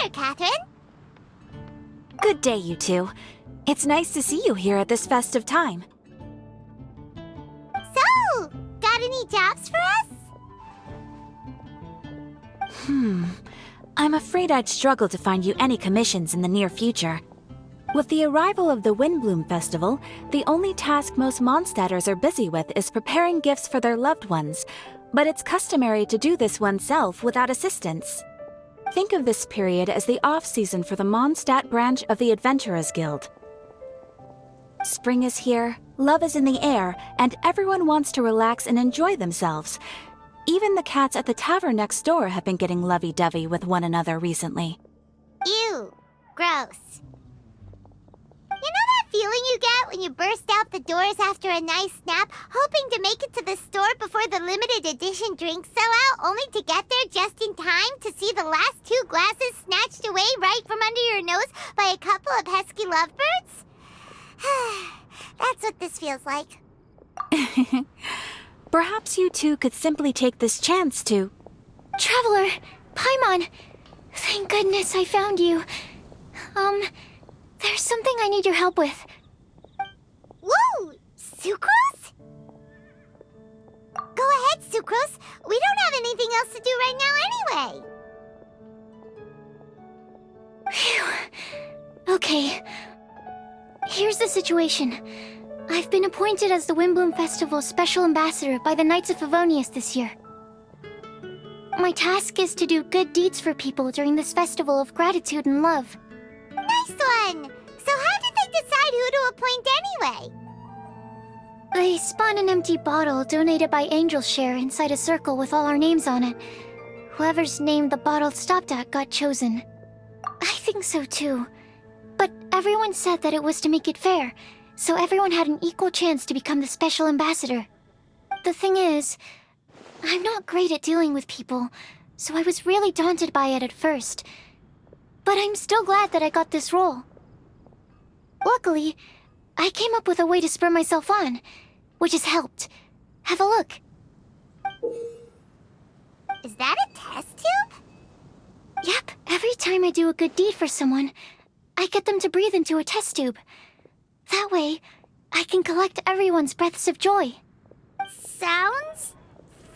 there, Catherine. Good day, you two. It's nice to see you here at this festive time. So, got any jobs for us? I'm afraid I'd struggle to find you any commissions in the near future. With the arrival of the Windblume Festival, the only task most Mondstadters are busy with is preparing gifts for their loved ones, but it's customary to do this oneself without assistance. Think of this period as the off-season for the Mondstadt branch of the Adventurers Guild. Spring is here, love is in the air, and everyone wants to relax and enjoy themselves. Even the cats at the tavern next door have been getting lovey-dovey with one another recently. Ew. Gross. You know that feeling you get when you burst out the doors after a nice nap, hoping to make it to the store before the limited edition drinks sell out, only to get there just in time to see the last 2 glasses snatched away right from under your nose by a couple of pesky lovebirds? That's what this feels like. Perhaps you two could simply take this chance to... Traveler! Paimon! Thank goodness I found you. There's something I need your help with. Whoa! Sucrose? Go ahead, Sucrose. We don't have anything else to do right now anyway. Phew. Okay. Here's the situation. I've been appointed as the Windblume Festival's special ambassador by the Knights of Favonius this year. My task is to do good deeds for people during this festival of gratitude and love. Nice one! So how did they decide who to appoint anyway? They spun an empty bottle donated by Angel's Share inside a circle with all our names on it. Whoever's name the bottle stopped at got chosen. I think so too. But everyone said that it was to make it fair, so everyone had an equal chance to become the special ambassador. The thing is, I'm not great at dealing with people, so I was really daunted by it at first. But I'm still glad that I got this role. Luckily, I came up with a way to spur myself on, which has helped. Have a look. Is that a test tube? Yep, every time I do a good deed for someone, I get them to breathe into a test tube. That way, I can collect everyone's breaths of joy. Sounds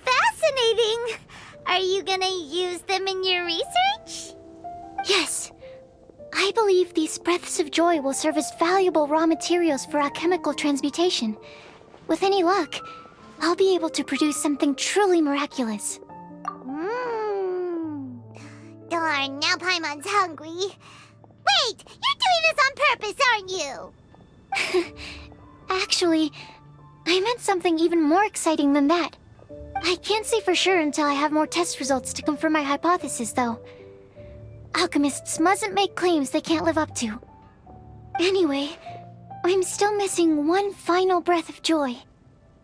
fascinating. Are you gonna use them in your research? Yes. I believe these breaths of joy will serve as valuable raw materials for alchemical transmutation. With any luck, I'll be able to produce something truly miraculous. Darn, now Paimon's hungry. Wait, you're doing this on purpose, aren't you? Actually, I meant something even more exciting than that. I can't say for sure until I have more test results to confirm my hypothesis, though. Alchemists mustn't make claims they can't live up to. Anyway, I'm still missing one final breath of joy.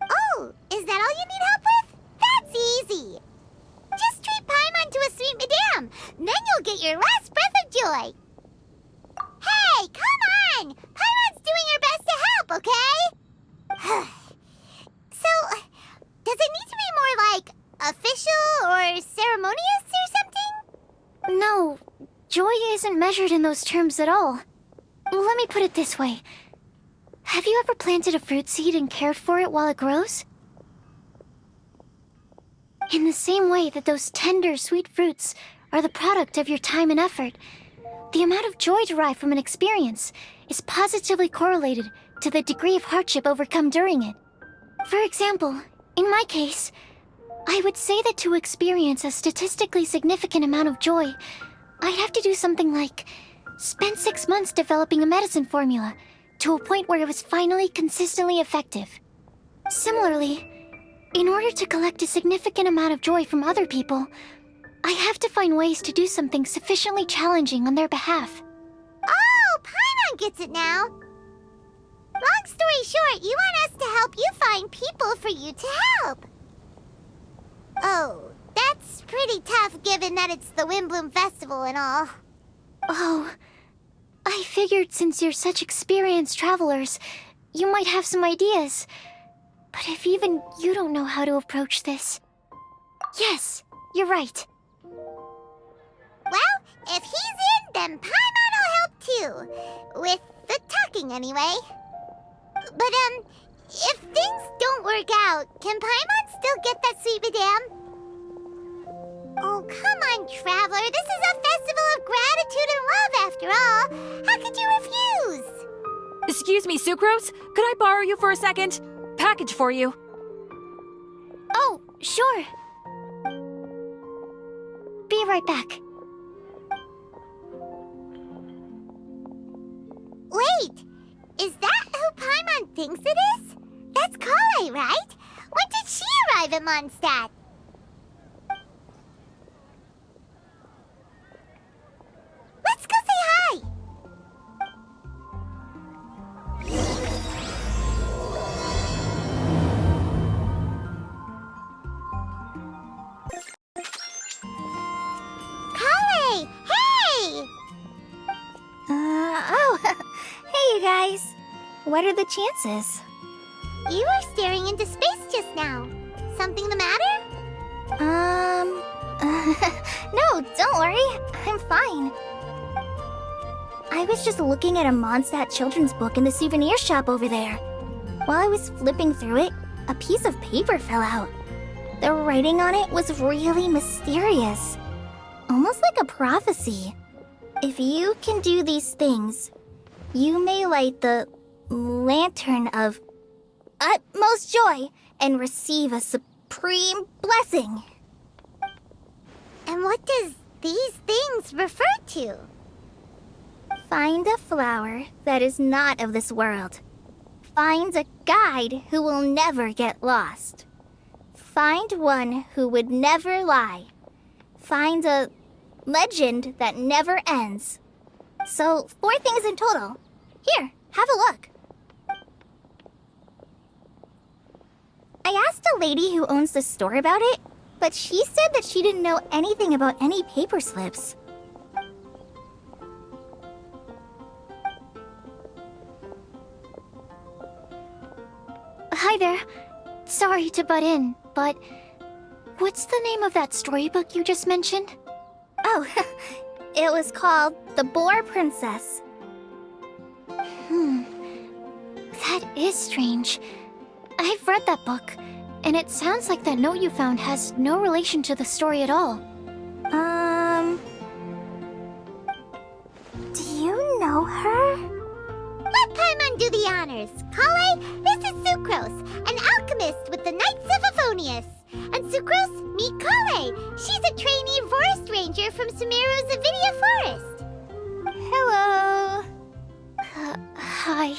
Oh, is that all you need help with? That's easy. Just treat Paimon to a sweet madame, then you'll get your last breath of joy. Hey, come on! Paimon's doing her best to help, okay? So, does it need to be more like official or ceremonious or something? No, joy isn't measured in those terms at all. Let me put it this way. Have you ever planted a fruit seed and cared for it while it grows? In the same way that those tender, sweet fruits are the product of your time and effort, the amount of joy derived from an experience is positively correlated to the degree of hardship overcome during it. For example, in my case, I would say that to experience a statistically significant amount of joy, I'd have to do something like spend 6 months developing a medicine formula to a point where it was finally consistently effective. Similarly, in order to collect a significant amount of joy from other people, I have to find ways to do something sufficiently challenging on their behalf. Oh, Paimon gets it now. Long story short, you want us to help you find people for you to help. Oh, that's pretty tough given that it's the Windblume Festival and all. Oh, I figured since you're such experienced travelers, you might have some ideas. But if even you don't know how to approach this... Yes, you're right. Well, if he's in, then Paimon'll help too. With the talking, anyway. But, if things don't work out, can Paimon still get that sweet madame? Oh, come on, Traveler. This is a festival of gratitude and love, after all. How could you refuse? Excuse me, Sucrose? Could I borrow you for a second? Package for you. Oh, sure. Be right back. Wait, is that who Paimon thinks it is? That's Kale, right? When did she arrive at Mondstadt? Let's go say hi! Kale! Hey! Hey you guys. What are the chances? You were staring into space just now. Something the matter? No, don't worry. I'm fine. I was just looking at a Mondstadt children's book in the souvenir shop over there. While I was flipping through it, a piece of paper fell out. The writing on it was really mysterious. Almost like a prophecy. If you can do these things, you may light the lantern of utmost joy and receive a supreme blessing. And what does these things refer to? Find a flower that is not of this world. Find a guide who will never get lost. Find one who would never lie. Find a legend that never ends. So, 4 things in total. Here, have a look. I asked a lady who owns the store about it, but she said that she didn't know anything about any paper slips. Hi there. Sorry to butt in, but what's the name of that storybook you just mentioned? Oh, it was called The Boar Princess. That is strange. I've read that book, and it sounds like that note you found has no relation to the story at all. Do you know her? Let Paimon do the honors. Kale, this is Sucrose, an alchemist with the Knights of Avonius. And Sucrose, meet Kale. She's a trainee forest ranger from Sumeru's Avidia Forest. Hello. Hi.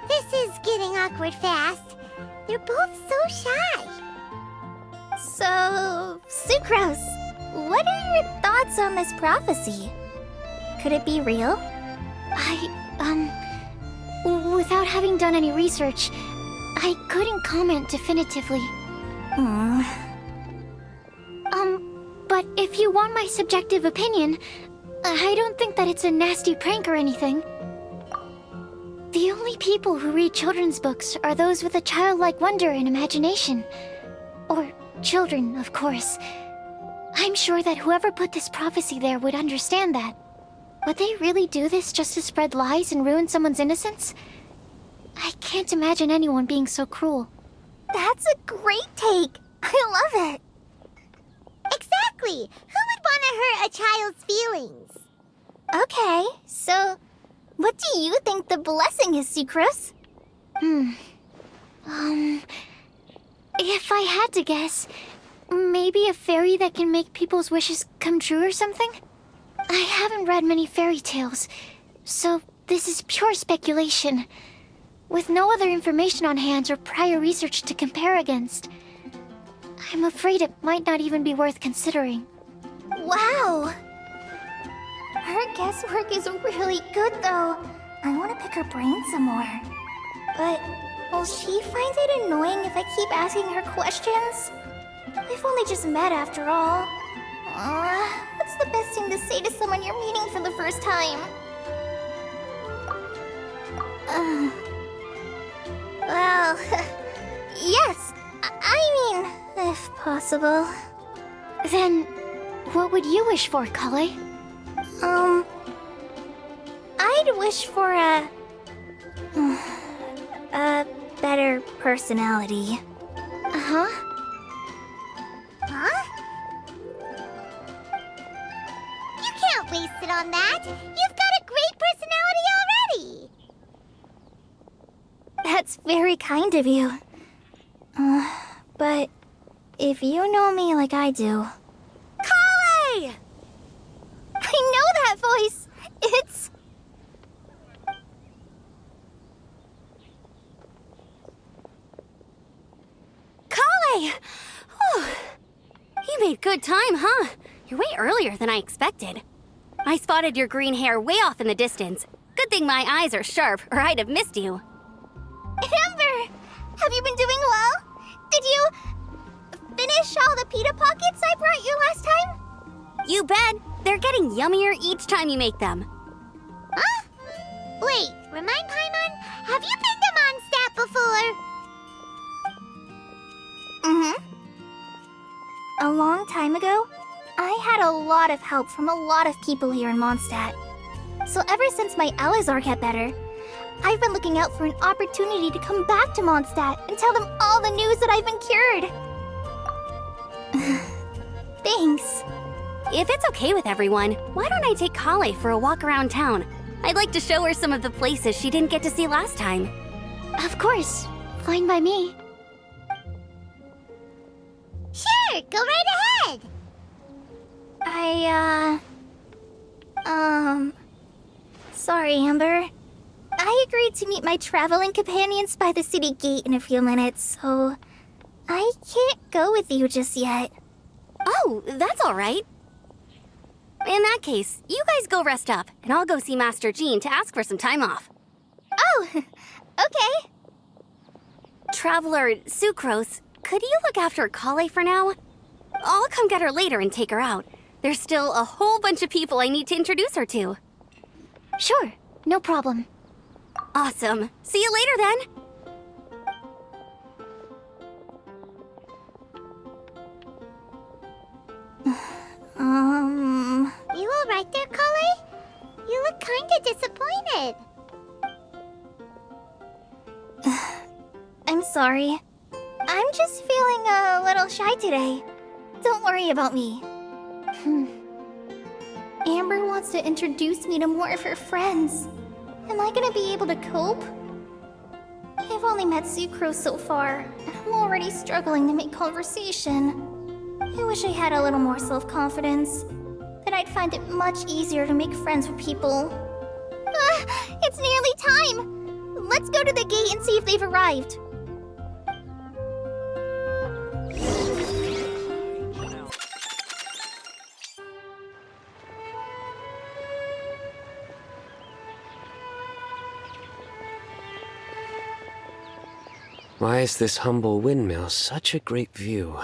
This is getting awkward fast. They're both so shy. So, Sucrose, what are your thoughts on this prophecy? Could it be real? Without having done any research, I couldn't comment definitively. But if you want my subjective opinion, I don't think that it's a nasty prank or anything. The only people who read children's books are those with a childlike wonder and imagination. Or children, of course. I'm sure that whoever put this prophecy there would understand that. Would they really do this just to spread lies and ruin someone's innocence? I can't imagine anyone being so cruel. That's a great take! I love it! Exactly! Who would want to hurt a child's feelings? Okay, so what do you think the blessing is, Sucrose? If I had to guess, maybe a fairy that can make people's wishes come true or something? I haven't read many fairy tales, so this is pure speculation. With no other information on hand or prior research to compare against, I'm afraid it might not even be worth considering. Wow! Her guesswork is really good, though. I want to pick her brain some more. But will she find it annoying if I keep asking her questions? We've only just met after all. What's the best thing to say to someone you're meeting for the first time? Well, yes. I mean, if possible. Then, what would you wish for, Kale? I'd wish for a better personality. Uh-huh. Huh? You can't waste it on that. You've got a great personality already. That's very kind of you. But if you know me like I do... Kale! I know that voice. It's... Kale! Whew. You made good time, huh? You're way earlier than I expected. I spotted your green hair way off in the distance. Good thing my eyes are sharp, or I'd have missed you. Amber! Have you been doing well? Did you finish all the pita pockets I brought you last time? You bet. They're getting yummier each time you make them. Huh? Wait, remind Paimon, have you been to Mondstadt before? A long time ago, I had a lot of help from a lot of people here in Mondstadt. So ever since my Elazar got better, I've been looking out for an opportunity to come back to Mondstadt and tell them all the news that I've been cured. Thanks. If it's okay with everyone, why don't I take Kale for a walk around town? I'd like to show her some of the places she didn't get to see last time. Of course. Fine by me. Sure, go right ahead. Sorry, Amber. I agreed to meet my traveling companions by the city gate in a few minutes, so I can't go with you just yet. Oh, that's all right. In that case, you guys go rest up, and I'll go see Master Jean to ask for some time off. Oh, okay. Traveler Sucrose, could you look after Kale for now? I'll come get her later and take her out. There's still a whole bunch of people I need to introduce her to. Sure, no problem. Awesome. See you later then. You all right there, Kale? You look kinda disappointed. I'm sorry. I'm just feeling a little shy today. Don't worry about me. Amber wants to introduce me to more of her friends. Am I gonna be able to cope? I've only met Sucrose so far, and I'm already struggling to make conversation. I wish I had a little more self-confidence. Then I'd find it much easier to make friends with people. It's nearly time! Let's go to the gate and see if they've arrived. Why is this humble windmill such a great view?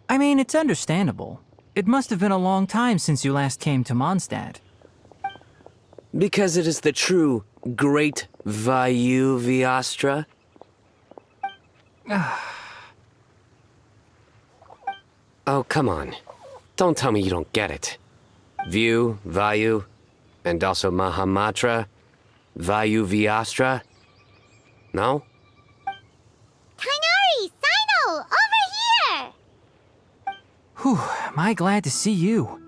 I mean, it's understandable. It must have been a long time since you last came to Mondstadt. Because it is the true Great Vayu Viastra? Oh, come on. Don't tell me you don't get it. View, Vayu, and also Mahamatra, Vayu Viastra? No? Kainari! Sino! Over here! Whew, am I glad to see you.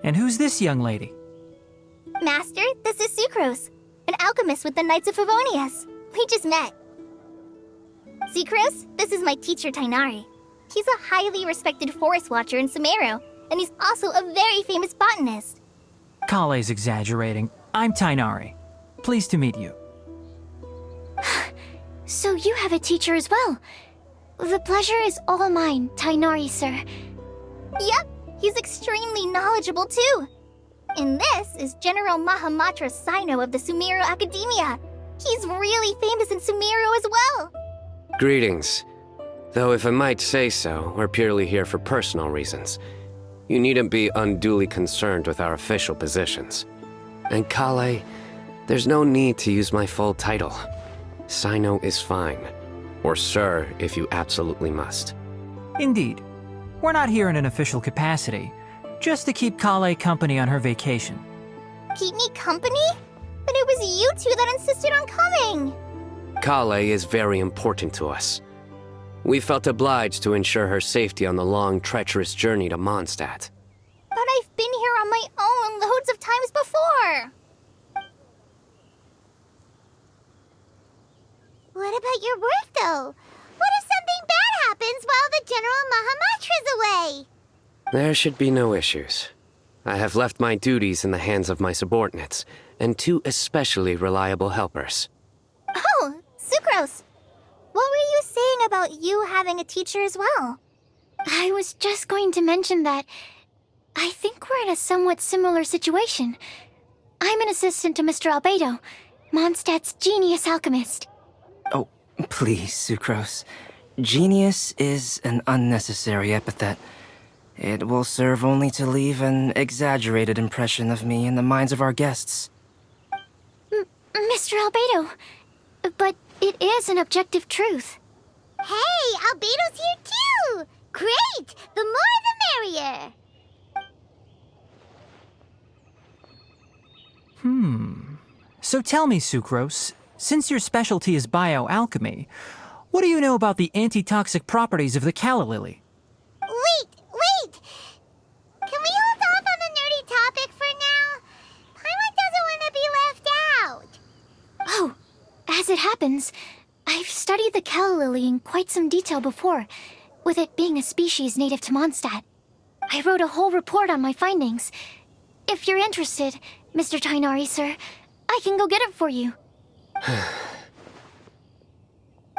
And who's this young lady? Master, this is Sucrose, an alchemist with the Knights of Favonius. We just met. Sucrose, this is my teacher Tainari. He's a highly respected forest watcher in Sumeru, and he's also a very famous botanist. Kale's exaggerating. I'm Tainari. Pleased to meet you. So you have a teacher as well. The pleasure is all mine, Tainari, sir. Yep, he's extremely knowledgeable too. And this is General Mahamatra Sino of the Sumeru Academia. He's really famous in Sumeru as well. Greetings. Though if I might say so, we're purely here for personal reasons. You needn't be unduly concerned with our official positions. And Kale, there's no need to use my full title. Sino is fine. Or Sir, if you absolutely must. Indeed. We're not here in an official capacity, just to keep Kale company on her vacation. Keep me company? But it was you two that insisted on coming. Kale is very important to us. We felt obliged to ensure her safety on the long, treacherous journey to Mondstadt. But I've been here on my own loads of times before. What about your work, though? What if something bad happens while the General Mahamatra's away? There should be no issues. I have left my duties in the hands of my subordinates, and 2 especially reliable helpers. Oh, Sucrose. What were you saying about you having a teacher as well? I was just going to mention that I think we're in a somewhat similar situation. I'm an assistant to Mr. Albedo, Mondstadt's genius alchemist. Oh, please, Sucrose. Genius is an unnecessary epithet. It will serve only to leave an exaggerated impression of me in the minds of our guests. Mr. Albedo, but it is an objective truth. Hey, Albedo's here too! Great! The more the merrier! So tell me, Sucrose, since your specialty is bioalchemy, what do you know about the antitoxic properties of the calla lily? Wait! Can we hold off on the nerdy topic for now? Paimon doesn't want to be left out. Oh, as it happens, I've studied the calla lily in quite some detail before, with it being a species native to Mondstadt. I wrote a whole report on my findings. If you're interested, Mr. Tainari, sir, I can go get it for you.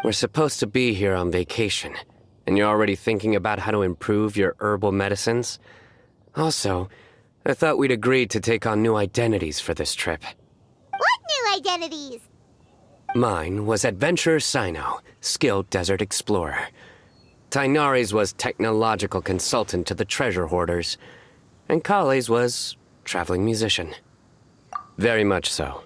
We're supposed to be here on vacation, and you're already thinking about how to improve your herbal medicines? Also, I thought we'd agreed to take on new identities for this trip. What new identities? Mine was Adventurer Sino, skilled desert explorer. Tainari's was technological consultant to the treasure hoarders, and Kale's was traveling musician. Very much so.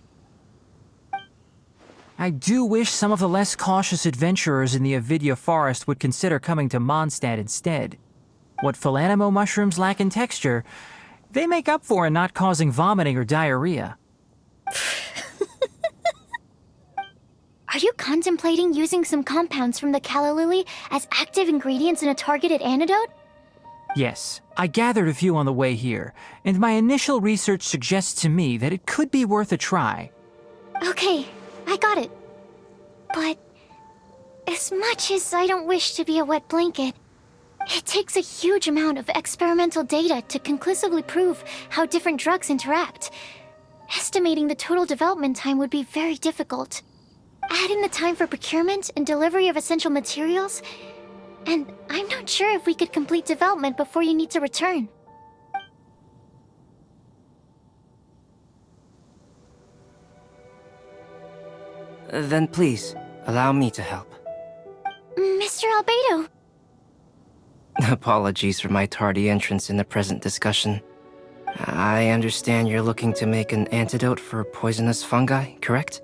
I do wish some of the less cautious adventurers in the Avidya forest would consider coming to Mondstadt instead. What Philanimo mushrooms lack in texture, they make up for in not causing vomiting or diarrhea. Are you contemplating using some compounds from the calla lily as active ingredients in a targeted antidote? Yes, I gathered a few on the way here, and my initial research suggests to me that it could be worth a try. Okay, I got it. But as much as I don't wish to be a wet blanket, it takes a huge amount of experimental data to conclusively prove how different drugs interact. Estimating the total development time would be very difficult. Add in the time for procurement and delivery of essential materials, and I'm not sure if we could complete development before you need to return. Then please, allow me to help. Mr. Albedo. Apologies for my tardy entrance in the present discussion. I understand you're looking to make an antidote for poisonous fungi, correct?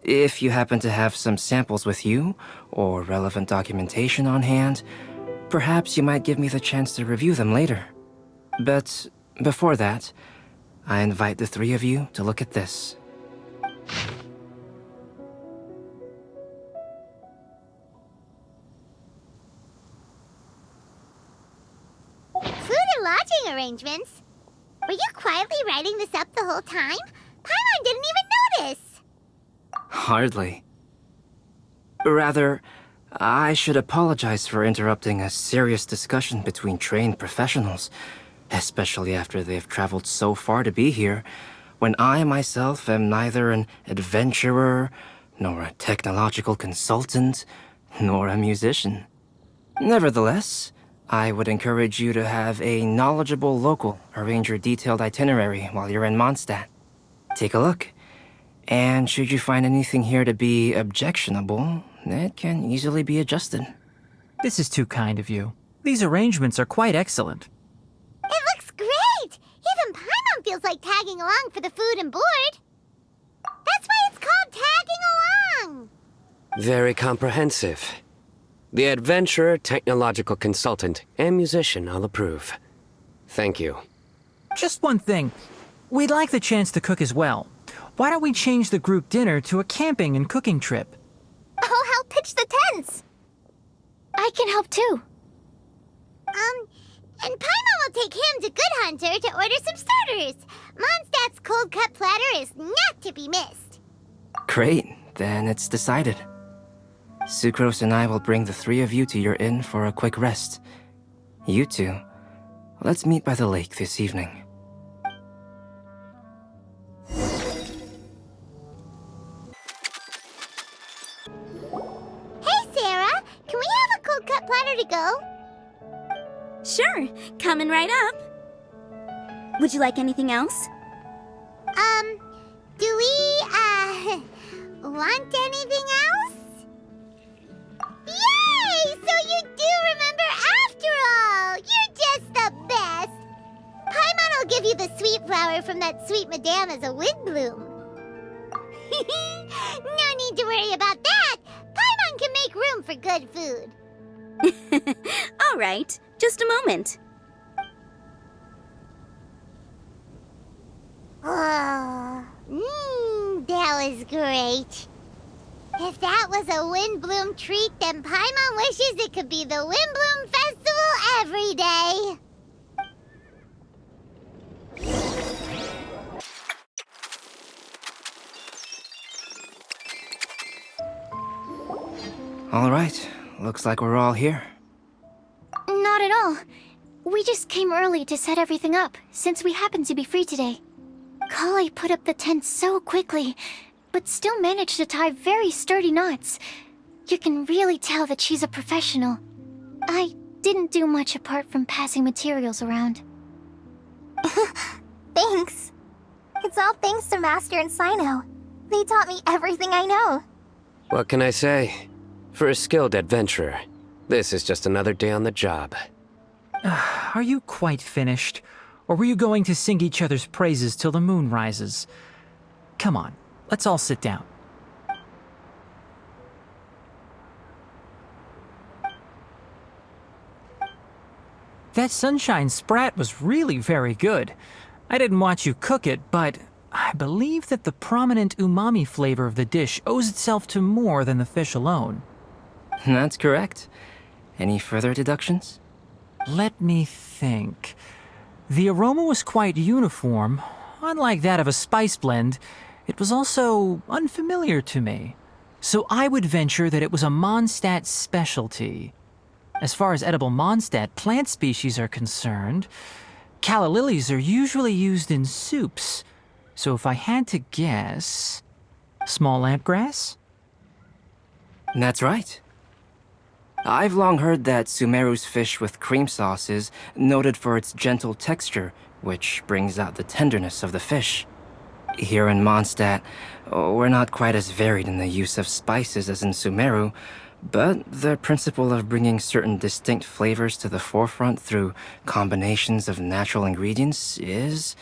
If you happen to have some samples with you, or relevant documentation on hand, perhaps you might give me the chance to review them later. But before that, I invite the 3 of you to look at this. Food and lodging arrangements? Were you quietly writing this up the whole time? Paimon didn't even notice! Hardly. Rather, I should apologize for interrupting a serious discussion between trained professionals, especially after they've traveled so far to be here, when I myself am neither an adventurer, nor a technological consultant, nor a musician. Nevertheless, I would encourage you to have a knowledgeable local arrange your detailed itinerary while you're in Mondstadt. Take a look. And should you find anything here to be objectionable, it can easily be adjusted. This is too kind of you. These arrangements are quite excellent. like tagging along for the food and board. That's why it's called tagging along. Very comprehensive. The adventurer, technological consultant, and musician all approve. Thank you. Just one thing. We'd like the chance to cook as well. Why don't we change the group dinner to a camping and cooking trip? I'll help pitch the tents. I can help too. And Paimon will take him to Good Hunter to order some starters. Mondstadt's cold cut platter is not to be missed. Great, then it's decided. Sucrose and I will bring the three of you to your inn for a quick rest. You two, let's meet by the lake this evening. Hey, Sarah, can we have a cold cut platter to go? Sure, coming right up. Would you like anything else? Do we, want anything else? Yay! So you do remember after all! You're just the best! Paimon will give you the sweet flower from that sweet madame as a Windblume. No need to worry about that! Paimon can make room for good food. All right, just a moment. Oh, that was great. If that was a Windblume treat, then Paimon wishes it could be the Windblume Festival every day. All right, looks like we're all here. Not at all. We just came early to set everything up, since we happen to be free today. Kale put up the tent so quickly, but still managed to tie very sturdy knots. You can really tell that she's a professional. I didn't do much apart from passing materials around. Thanks. It's all thanks to Master and Sino. They taught me everything I know. What can I say? For a skilled adventurer, this is just another day on the job. Are you quite finished? Or were you going to sing each other's praises till the moon rises? Come on, let's all sit down. That sunshine sprat was really very good. I didn't watch you cook it, but I believe that the prominent umami flavor of the dish owes itself to more than the fish alone. That's correct. Any further deductions? Let me think. The aroma was quite uniform. Unlike that of a spice blend, it was also unfamiliar to me. So I would venture that it was a Mondstadt specialty. As far as edible Mondstadt plant species are concerned, calla lilies are usually used in soups. So if I had to guess... small lampgrass? That's right. I've long heard that Sumeru's fish with cream sauce is noted for its gentle texture, which brings out the tenderness of the fish. Here in Mondstadt, we're not quite as varied in the use of spices as in Sumeru, but the principle of bringing certain distinct flavors to the forefront through combinations of natural ingredients is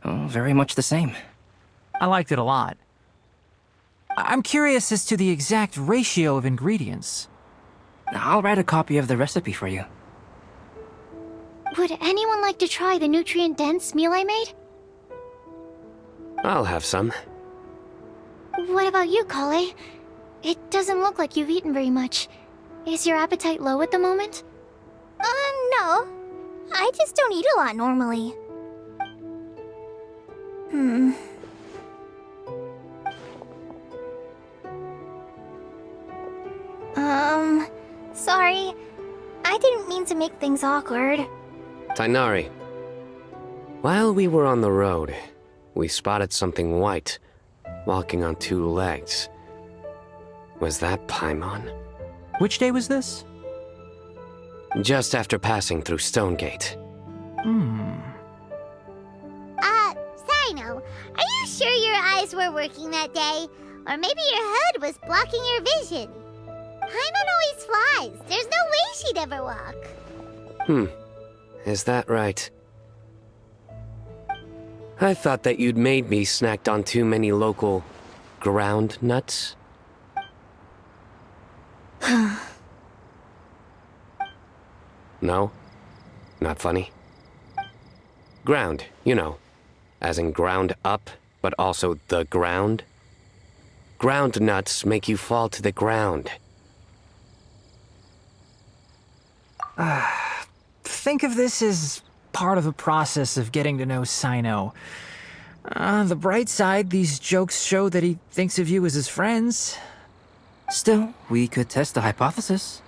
very much the same. I liked it a lot. I'm curious as to the exact ratio of ingredients. I'll write a copy of the recipe for you. Would anyone like to try the nutrient-dense meal I made? I'll have some. What about you, Kale? It doesn't look like you've eaten very much. Is your appetite low at the moment? No. I just don't eat a lot normally. Sorry. I didn't mean to make things awkward. Tainari. While we were on the road, we spotted something white, walking on two legs. Was that Paimon? Which day was this? Just after passing through Stonegate. Sino, are you sure your eyes were working that day? Or maybe your hood was blocking your vision? Paimon always flies. There's no way she'd ever walk. Is that right? I thought that you'd made me snacked on too many local ground nuts. No? Not funny? Ground, you know. As in ground up, but also the ground. Ground nuts make you fall to the ground. Think of this as part of the process of getting to know Sino. On the bright side, these jokes show that he thinks of you as his friends. Still, we could test the hypothesis.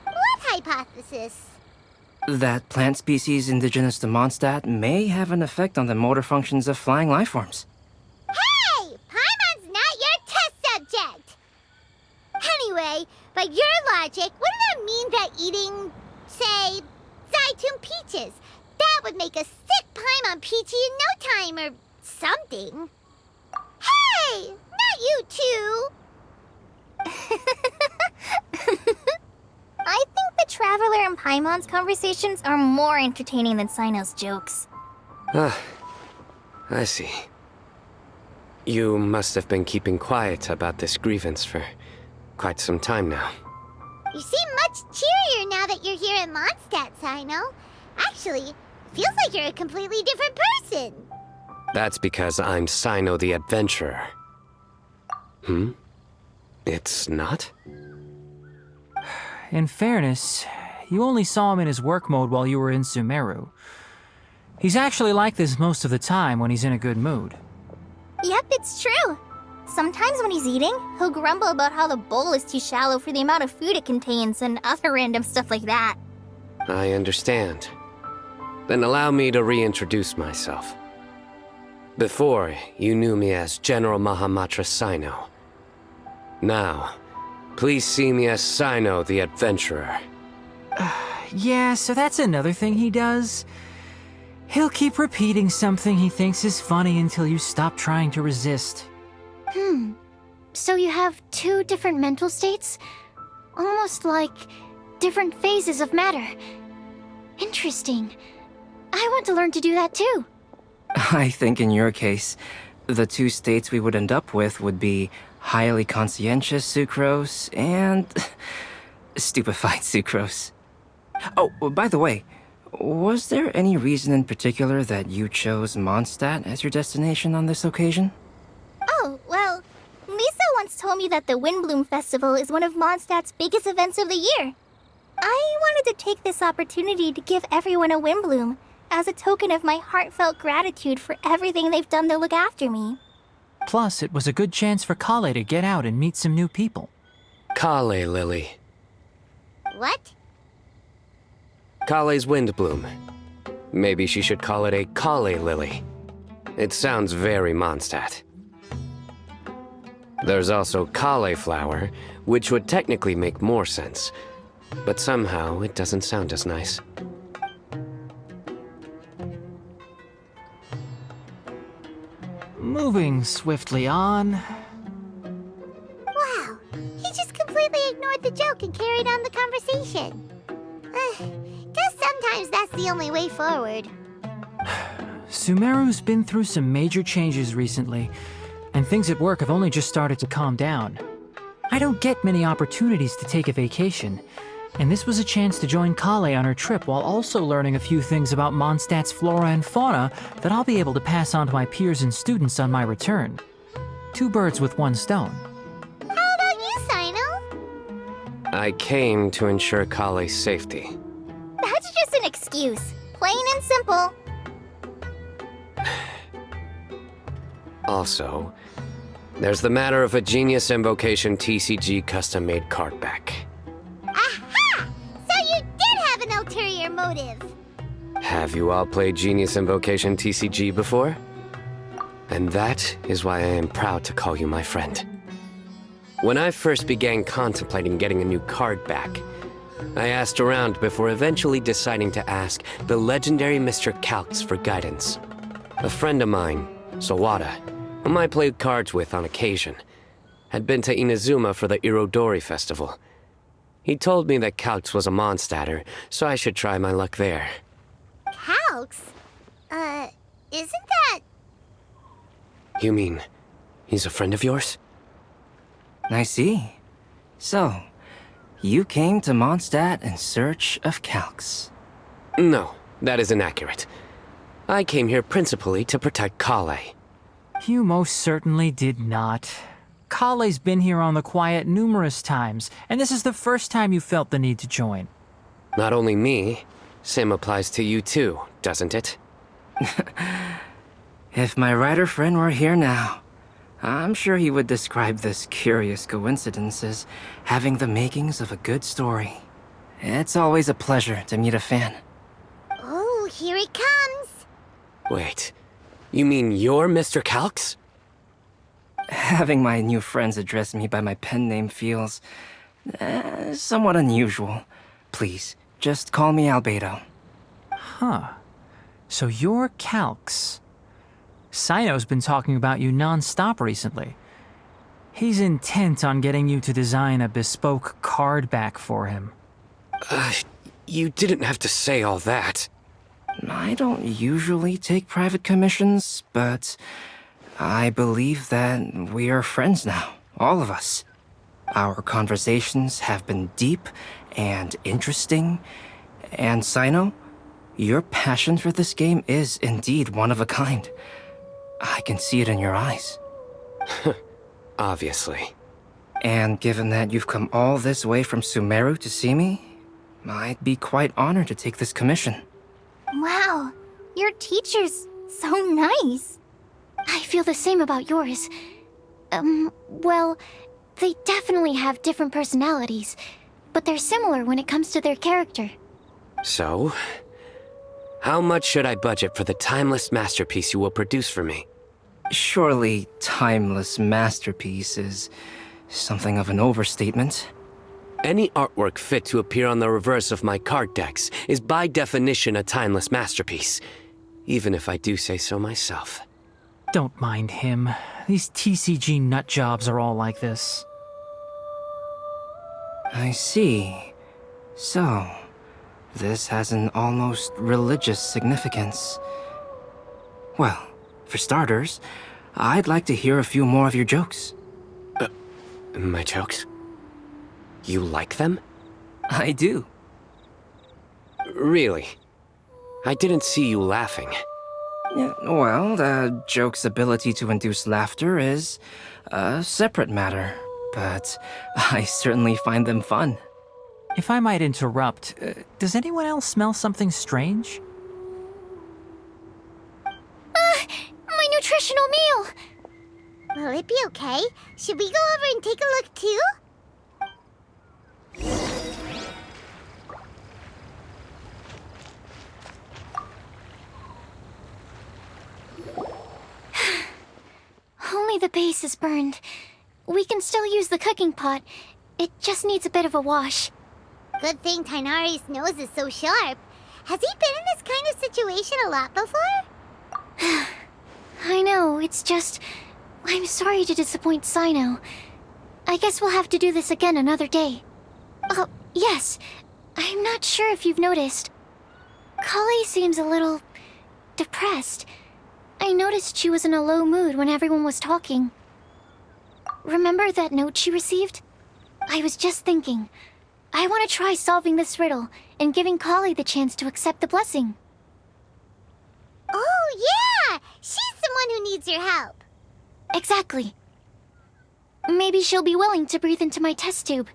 What hypothesis? That plant species indigenous to Mondstadt may have an effect on the motor functions of flying lifeforms. Hey! Paimon's not your test subject! Anyway, by your logic, wouldn't that mean that eating, say, Zaitun peaches, that would make a sick Paimon peachy in no time or something? Hey! Not you two! I think the Traveler and Paimon's conversations are more entertaining than Sino's jokes. Ah, I see. You must have been keeping quiet about this grievance for quite some time now. You seem much cheerier now that you're here in Mondstadt, Sino. Actually, feels like you're a completely different person. That's because I'm Sino the Adventurer. It's not? In fairness, you only saw him in his work mode while you were in Sumeru. He's actually like this most of the time when he's in a good mood. Yep, it's true. Sometimes when he's eating, he'll grumble about how the bowl is too shallow for the amount of food it contains and other random stuff like that. I understand. Then allow me to reintroduce myself. Before, you knew me as General Mahamatra Sino. Now, please see me as Sino the Adventurer. Yeah, so that's another thing he does. He'll keep repeating something he thinks is funny until you stop trying to resist. So you have two different mental states? Almost like different phases of matter. Interesting. I want to learn to do that too. I think in your case, the two states we would end up with would be highly conscientious sucrose and stupefied sucrose. Oh, by the way, was there any reason in particular that you chose Mondstadt as your destination on this occasion? Oh, well, Lisa once told me that the Windblume Festival is one of Mondstadt's biggest events of the year. I wanted to take this opportunity to give everyone a Windblume as a token of my heartfelt gratitude for everything they've done to look after me. Plus, it was a good chance for Kale to get out and meet some new people. Kale Lily. What? Kale's Windblume. Maybe she should call it a Kale Lily. It sounds very Mondstadt. There's also cauliflower, which would technically make more sense, but somehow it doesn't sound as nice. Moving swiftly on. Wow, he just completely ignored the joke and carried on the conversation. Guess sometimes that's the only way forward. Sumeru's been through some major changes recently, and things at work have only just started to calm down. I don't get many opportunities to take a vacation, and this was a chance to join Kale on her trip while also learning a few things about Mondstadt's flora and fauna that I'll be able to pass on to my peers and students on my return. Two birds with one stone. How about you, Sino? I came to ensure Kale's safety. That's just an excuse. Plain and simple. Also, there's the matter of a Genius Invocation TCG custom-made card back. Aha! So you did have an ulterior motive. Have you all played Genius Invocation TCG before? And that is why I am proud to call you my friend. When I first began contemplating getting a new card back, I asked around before eventually deciding to ask the legendary Mr. Calx for guidance. A friend of mine, Sawada, whom I played cards with on occasion, had been to Inazuma for the Irodori festival. He told me that Calx was a Mondstadter, so I should try my luck there. Calx? Isn't that You mean, he's a friend of yours? I see. So, you came to Mondstadt in search of Calx. No, that is inaccurate. I came here principally to protect Kale. You most certainly did not. Kale's been here on the quiet numerous times, and this is the first time you felt the need to join. Not only me, same applies to you too, doesn't it? If my writer friend were here now, I'm sure he would describe this curious coincidence as having the makings of a good story. It's always a pleasure to meet a fan. Oh, here he comes. Wait, you mean you're Mr. Calx? Having my new friends address me by my pen name feels somewhat unusual. Please, just call me Albedo. Huh. So you're Calx. Sino's been talking about you non-stop recently. He's intent on getting you to design a bespoke card back for him. You didn't have to say all that. I don't usually take private commissions, but I believe that we are friends now, all of us. Our conversations have been deep and interesting, and Sino, your passion for this game is indeed one of a kind. I can see it in your eyes. Obviously. And given that you've come all this way from Sumeru to see me, I'd be quite honored to take this commission. Wow, your teacher's so nice. I feel the same about yours. Well, they definitely have different personalities, but they're similar when it comes to their character. So, how much should I budget for the timeless masterpiece you will produce for me? Surely, timeless masterpiece is something of an overstatement. Any artwork fit to appear on the reverse of my card decks is by definition a timeless masterpiece, even if I do say so myself. Don't mind him. These TCG nutjobs are all like this. I see. So, this has an almost religious significance. Well, for starters, I'd like to hear a few more of your jokes. My jokes? You like them? I do. Really? I didn't see you laughing. Yeah, well, the joke's ability to induce laughter is a separate matter, but I certainly find them fun. If I might interrupt, does anyone else smell something strange? My nutritional meal! Will it be okay? Should we go over and take a look too? Only the base is burned. We can still use the cooking pot. It just needs a bit of a wash. Good thing Tainari's nose is so sharp. Has he been in this kind of situation a lot before? I know, it's just... I'm sorry to disappoint Sino. I guess we'll have to do this again another day. Oh, yes. I'm not sure if you've noticed. Kale seems a little... depressed. I noticed she was in a low mood when everyone was talking. Remember that note she received? I was just thinking. I want to try solving this riddle and giving Kale the chance to accept the blessing. Oh, yeah! She's the one who needs your help. Exactly. Maybe she'll be willing to breathe into my test tube.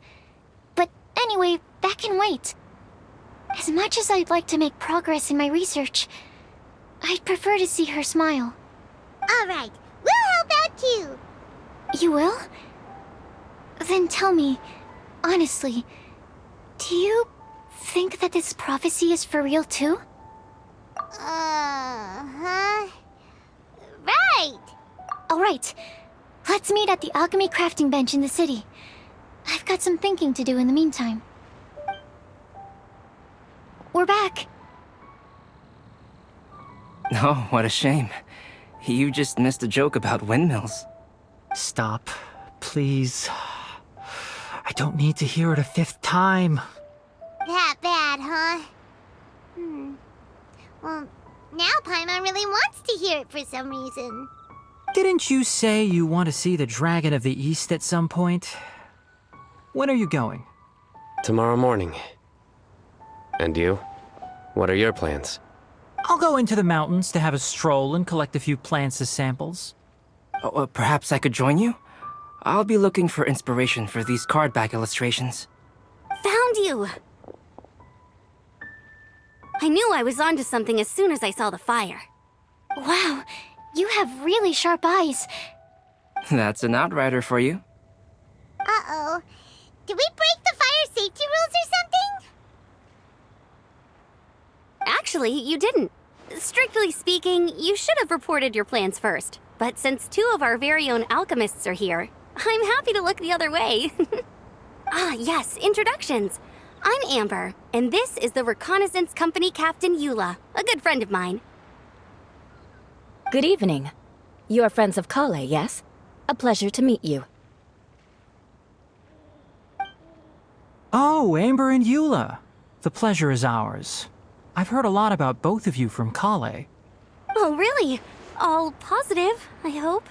But anyway, that can wait. As much as I'd like to make progress in my research, I'd prefer to see her smile. All right, we'll help out too. You will? Then tell me, honestly, do you think that this prophecy is for real too? Huh? Right! Alright, let's meet at the alchemy crafting bench in the city. I've got some thinking to do in the meantime. We're back. Oh, what a shame. You just missed a joke about windmills. Stop, please. I don't need to hear it a fifth time. That bad, huh? Well, now Paimon really wants to hear it for some reason. Didn't you say you want to see the Dragon of the East at some point? When are you going? Tomorrow morning. And you? What are your plans? I'll go into the mountains to have a stroll and collect a few plants as samples. Oh, perhaps I could join you? I'll be looking for inspiration for these card back illustrations. Found you! I knew I was onto something as soon as I saw the fire. Wow, you have really sharp eyes. That's an outrider for you. Uh-oh. Did we break the fire safety rules or something? Actually, you didn't. Strictly speaking, you should have reported your plans first. But since 2 of our very own alchemists are here, I'm happy to look the other way. Ah, yes, introductions. I'm Amber, and this is the Reconnaissance Company Captain Eula, a good friend of mine. Good evening. You are friends of Kale, yes? A pleasure to meet you. Oh, Amber and Eula. The pleasure is ours. I've heard a lot about both of you from Kale. Oh, really? All positive, I hope.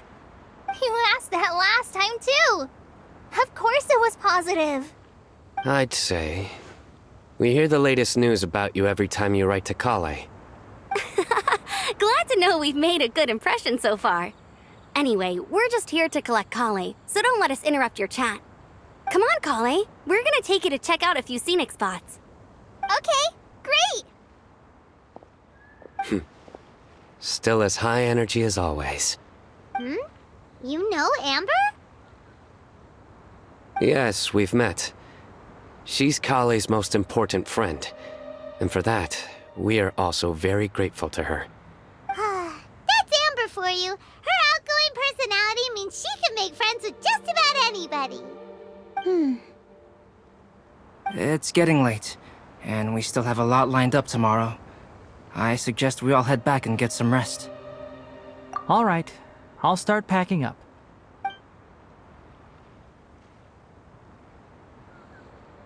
You asked that last time, too. Of course it was positive. I'd say. We hear the latest news about you every time you write to Kale. Glad to know we've made a good impression so far. Anyway, we're just here to collect Kale, so don't let us interrupt your chat. Come on, Kale. We're gonna take you to check out a few scenic spots. Okay, great. Still as high energy as always. You know Amber? Yes, we've met. She's Kale's most important friend. And for that, we are also very grateful to her. That's Amber for you. Her outgoing personality means she can make friends with just about anybody. It's getting late, and we still have a lot lined up tomorrow. I suggest we all head back and get some rest. All right, I'll start packing up.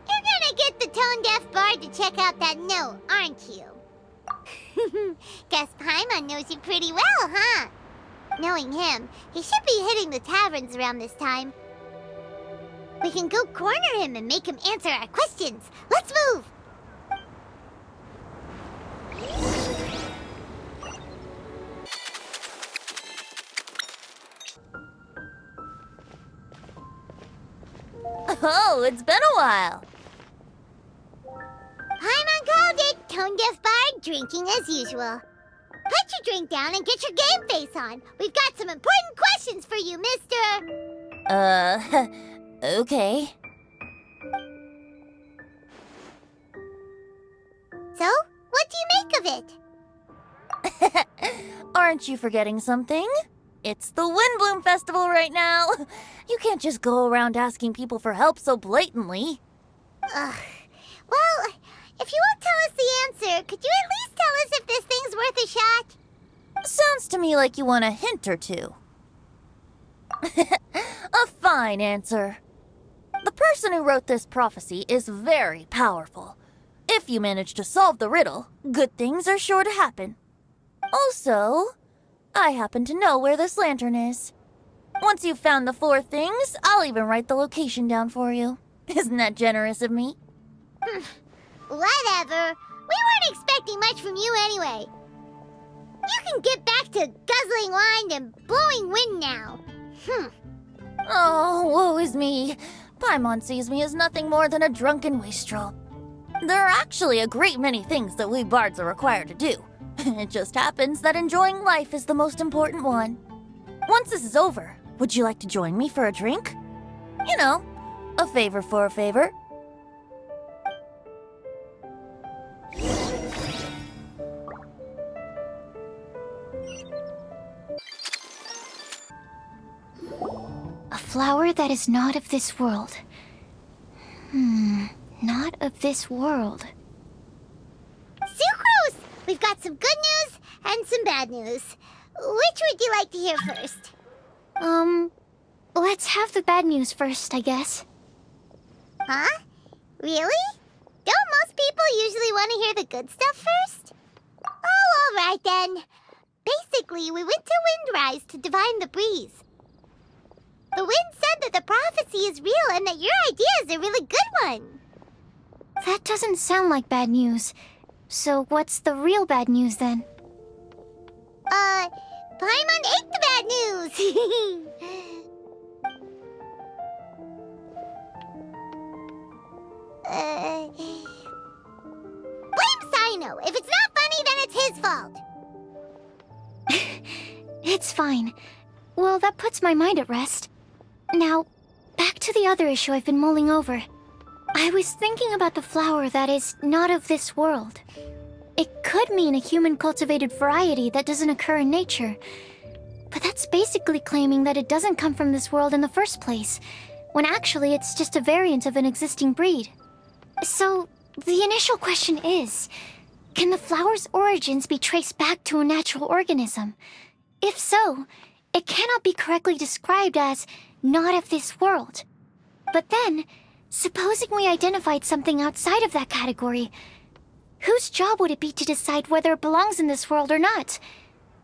You're gonna get the tone-deaf bard to check out that note, aren't you? Guess Paimon knows you pretty well, huh? Knowing him, he should be hitting the taverns around this time. We can go corner him and make him answer our questions. Let's move! Oh, it's been a while. Paimon called it. Tone-deaf bard drinking as usual. Put your drink down and get your game face on. We've got some important questions for you, mister. Okay. So, what do you make of it? Aren't you forgetting something? It's the Windblume Festival right now. You can't just go around asking people for help so blatantly. Ugh. Well, if you won't tell us the answer, could you at least tell us if this thing's worth a shot? Sounds to me like you want a hint or two. A fine answer. The person who wrote this prophecy is very powerful. If you manage to solve the riddle, good things are sure to happen. Also, I happen to know where this lantern is. Once you've found the 4 things, I'll even write the location down for you. Isn't that generous of me? Whatever. We weren't expecting much from you anyway. You can get back to guzzling wine and blowing wind now. Oh, woe is me. Paimon sees me as nothing more than a drunken wastrel. There are actually a great many things that we bards are required to do. It just happens that enjoying life is the most important one. Once this is over, would you like to join me for a drink? You know, a favor for a favor. A flower that is not of this world. Not of this world. Sucrose! We've got some good news and some bad news. Which would you like to hear first? Let's have the bad news first, I guess. Huh? Really? Don't most people usually want to hear the good stuff first? Oh, all right then. Basically, we went to Windrise to divine the breeze. The wind said that the prophecy is real and that your idea is a really good one. That doesn't sound like bad news. So what's the real bad news then? Paimon ate the bad news! Blame Sino! If it's not funny, then it's his fault! It's fine. Well, that puts my mind at rest. Now, back to the other issue I've been mulling over. I was thinking about the flower that is not of this world. It could mean a human-cultivated variety that doesn't occur in nature. But that's basically claiming that it doesn't come from this world in the first place, when actually it's just a variant of an existing breed. So, the initial question is, can the flower's origins be traced back to a natural organism? If so, it cannot be correctly described as not of this world. But then, supposing we identified something outside of that category, whose job would it be to decide whether it belongs in this world or not?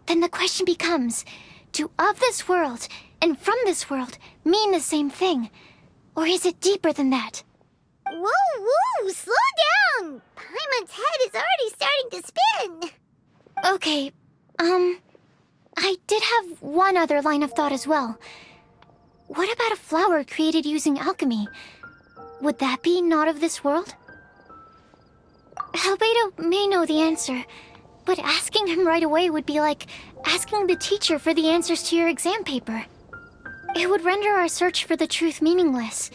Then the question becomes, do of this world and from this world mean the same thing? Or is it deeper than that? Whoa, slow down! Paimon's head is already starting to spin! Okay, I did have one other line of thought as well. What about a flower created using alchemy? Would that be not of this world? Albedo may know the answer, but asking him right away would be like asking the teacher for the answers to your exam paper. It would render our search for the truth meaningless.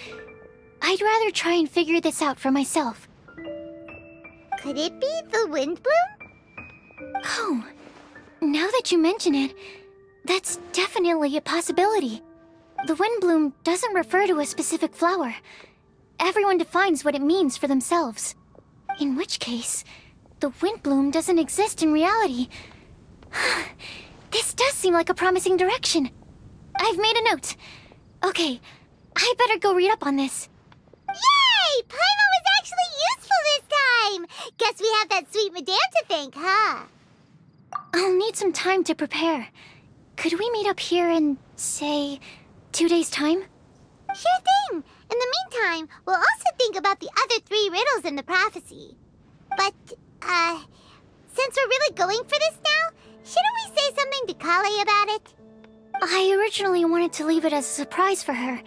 I'd rather try and figure this out for myself. Could it be the Windblume? Oh, now that you mention it, that's definitely a possibility. The Windblume doesn't refer to a specific flower. Everyone defines what it means for themselves. In which case, the Windblume doesn't exist in reality. This does seem like a promising direction. I've made a note. Okay, I better go read up on this. Yay! Paimon was actually useful this time! Guess we have that sweet madame to thank, huh? I'll need some time to prepare. Could we meet up here in, say, 2 days' time? Sure thing! In the meantime, we'll also think about the other 3 riddles in the prophecy. But, since we're really going for this now, shouldn't we say something to Kale about it? I originally wanted to leave it as a surprise for her,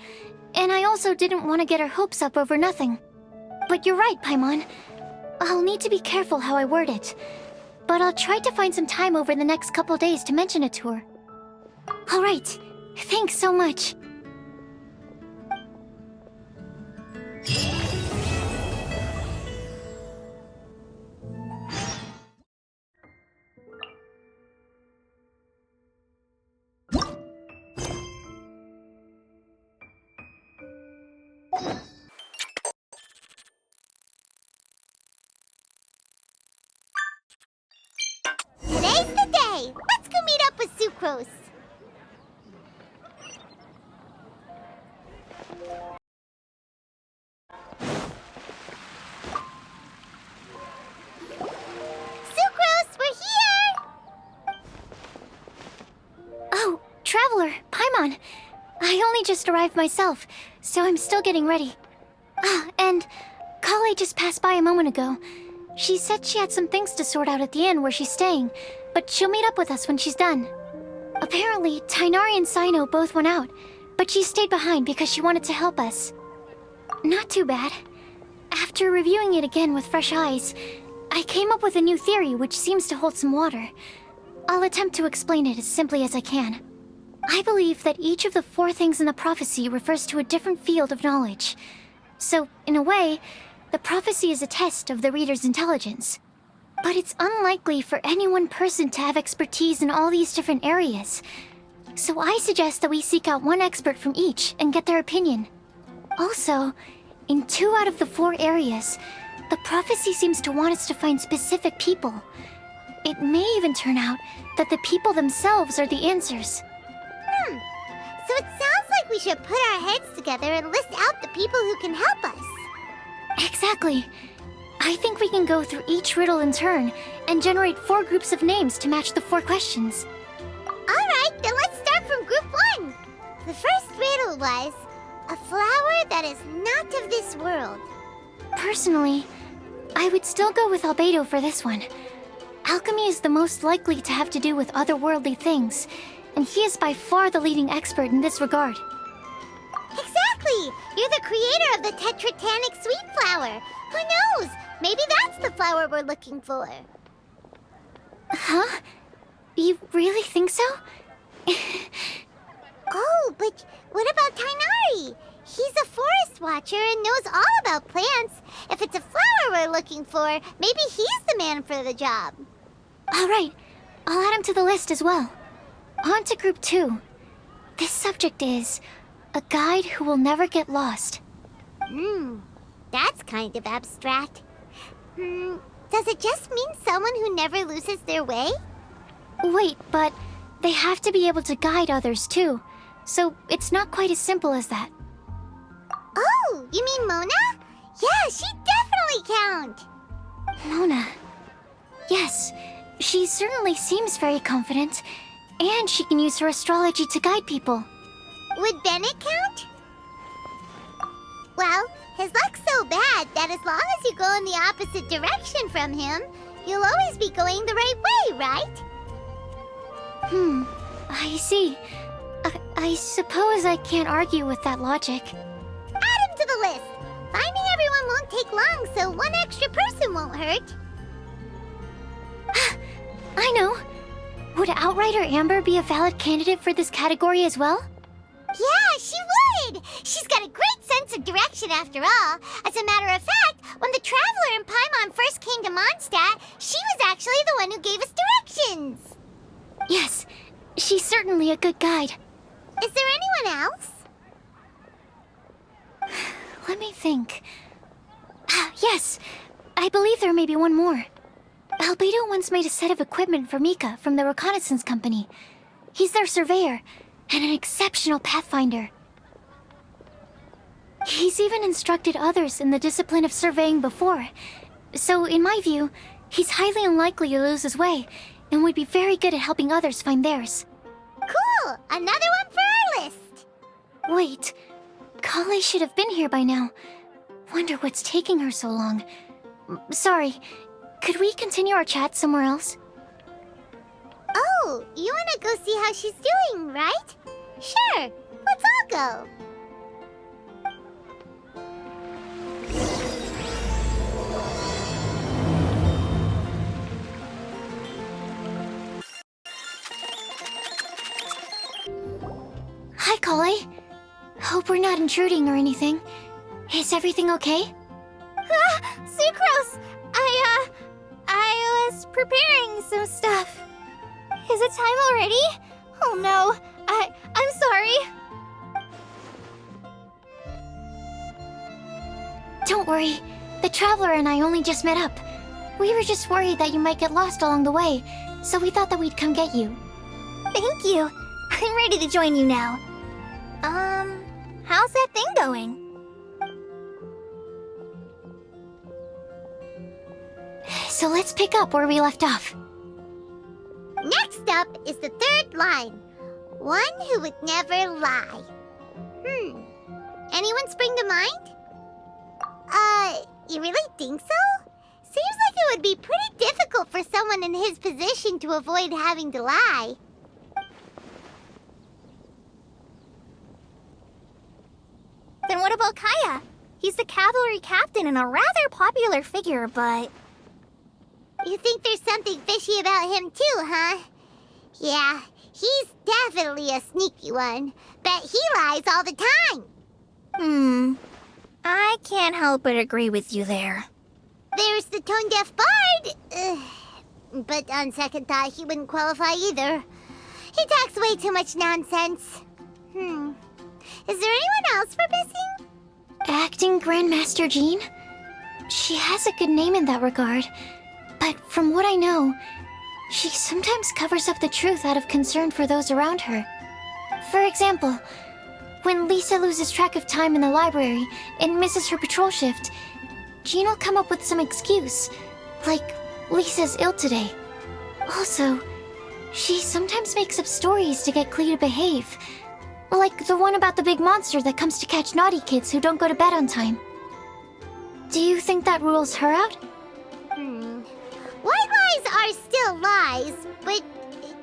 and I also didn't want to get her hopes up over nothing. But you're right, Paimon. I'll need to be careful how I word it. But I'll try to find some time over the next couple days to mention it to her. Alright, thanks so much. Today's the day! Let's go meet up with Sucrose! Sucrose, we're here! Oh, Traveler, Paimon. I only just arrived myself, so I'm still getting ready. Ah, and Kale just passed by a moment ago. She said she had some things to sort out at the inn where she's staying, but she'll meet up with us when she's done. Apparently, Tainari and Sino both went out, but she stayed behind because she wanted to help us. Not too bad. After reviewing it again with fresh eyes, I came up with a new theory which seems to hold some water. I'll attempt to explain it as simply as I can. I believe that each of the 4 things in the prophecy refers to a different field of knowledge. So, in a way, the prophecy is a test of the reader's intelligence. But it's unlikely for any one person to have expertise in all these different areas. So I suggest that we seek out one expert from each and get their opinion. Also, in 2 out of the 4 areas, the prophecy seems to want us to find specific people. It may even turn out that the people themselves are the answers. So it sounds like we should put our heads together and list out the people who can help us. Exactly. I think we can go through each riddle in turn and generate 4 groups of names to match the 4 questions. Alright, then let's start from group 1. The first riddle was, a flower that is not of this world. Personally, I would still go with Albedo for this one. Alchemy is the most likely to have to do with otherworldly things, and he is by far the leading expert in this regard. Exactly! You're the creator of the tetratanic sweet flower. Who knows? Maybe that's the flower we're looking for. Huh? You really think so? Oh, but what about Tainari? He's a forest watcher and knows all about plants. If it's a flower we're looking for, maybe he's the man for the job. Alright, I'll add him to the list as well. On to group 2. This subject is a guide who will never get lost. That's kind of abstract. Does it just mean someone who never loses their way? Wait, but they have to be able to guide others too, so it's not quite as simple as that. Oh, you mean Mona? Yeah, she definitely count. Mona. Yes, she certainly seems very confident, and she can use her astrology to guide people. Would Bennett count? Well, his luck's so bad that as long as you go in the opposite direction from him, you'll always be going the right way, right? I see. I suppose I can't argue with that logic. Add him to the list. Finding everyone won't take long, so one extra person won't hurt. I know. Would Outrider Amber be a valid candidate for this category as well? Yeah, she would! She's got a great sense of direction after all. As a matter of fact, when the Traveler and Paimon first came to Mondstadt, she was actually the one who gave us directions. Yes, she's certainly a good guide. Is there anyone else? Let me think. Yes, I believe there may be one more. Albedo once made a set of equipment for Mika from the reconnaissance company. He's their surveyor, and an exceptional pathfinder. He's even instructed others in the discipline of surveying before. So, in my view, he's highly unlikely to lose his way, and would be very good at helping others find theirs. Cool! Another one for our list! Wait, Kale should have been here by now. Wonder what's taking her so long. Sorry, could we continue our chat somewhere else? Oh, you wanna go see how she's doing, right? Sure, let's all go. Hi, Kale. Hope we're not intruding or anything. Is everything okay? Sucrose! I was preparing some stuff. Is it time already? Oh no, I'm sorry. Don't worry. The Traveler and I only just met up. We were just worried that you might get lost along the way, so we thought that we'd come get you. Thank you. I'm ready to join you now. How's that thing going? So let's pick up where we left off. Next up is the third line. One who would never lie. Anyone spring to mind? You really think so? Seems like it would be pretty difficult for someone in his position to avoid having to lie. Then what about Kaya? He's the cavalry captain and a rather popular figure, but... You think there's something fishy about him too, huh? Yeah, he's definitely a sneaky one. Bet he lies all the time. I can't help but agree with you there. There's the tone-deaf bard. But on second thought, he wouldn't qualify either. He talks way too much nonsense. Is there anyone else we're missing? Acting Grandmaster Jean? She has a good name in that regard, but from what I know, she sometimes covers up the truth out of concern for those around her. For example, when Lisa loses track of time in the library and misses her patrol shift, Jean will come up with some excuse, like Lisa's ill today. Also, she sometimes makes up stories to get Klee to behave, like the one about the big monster that comes to catch naughty kids who don't go to bed on time. Do you think that rules her out? White lies are still lies, but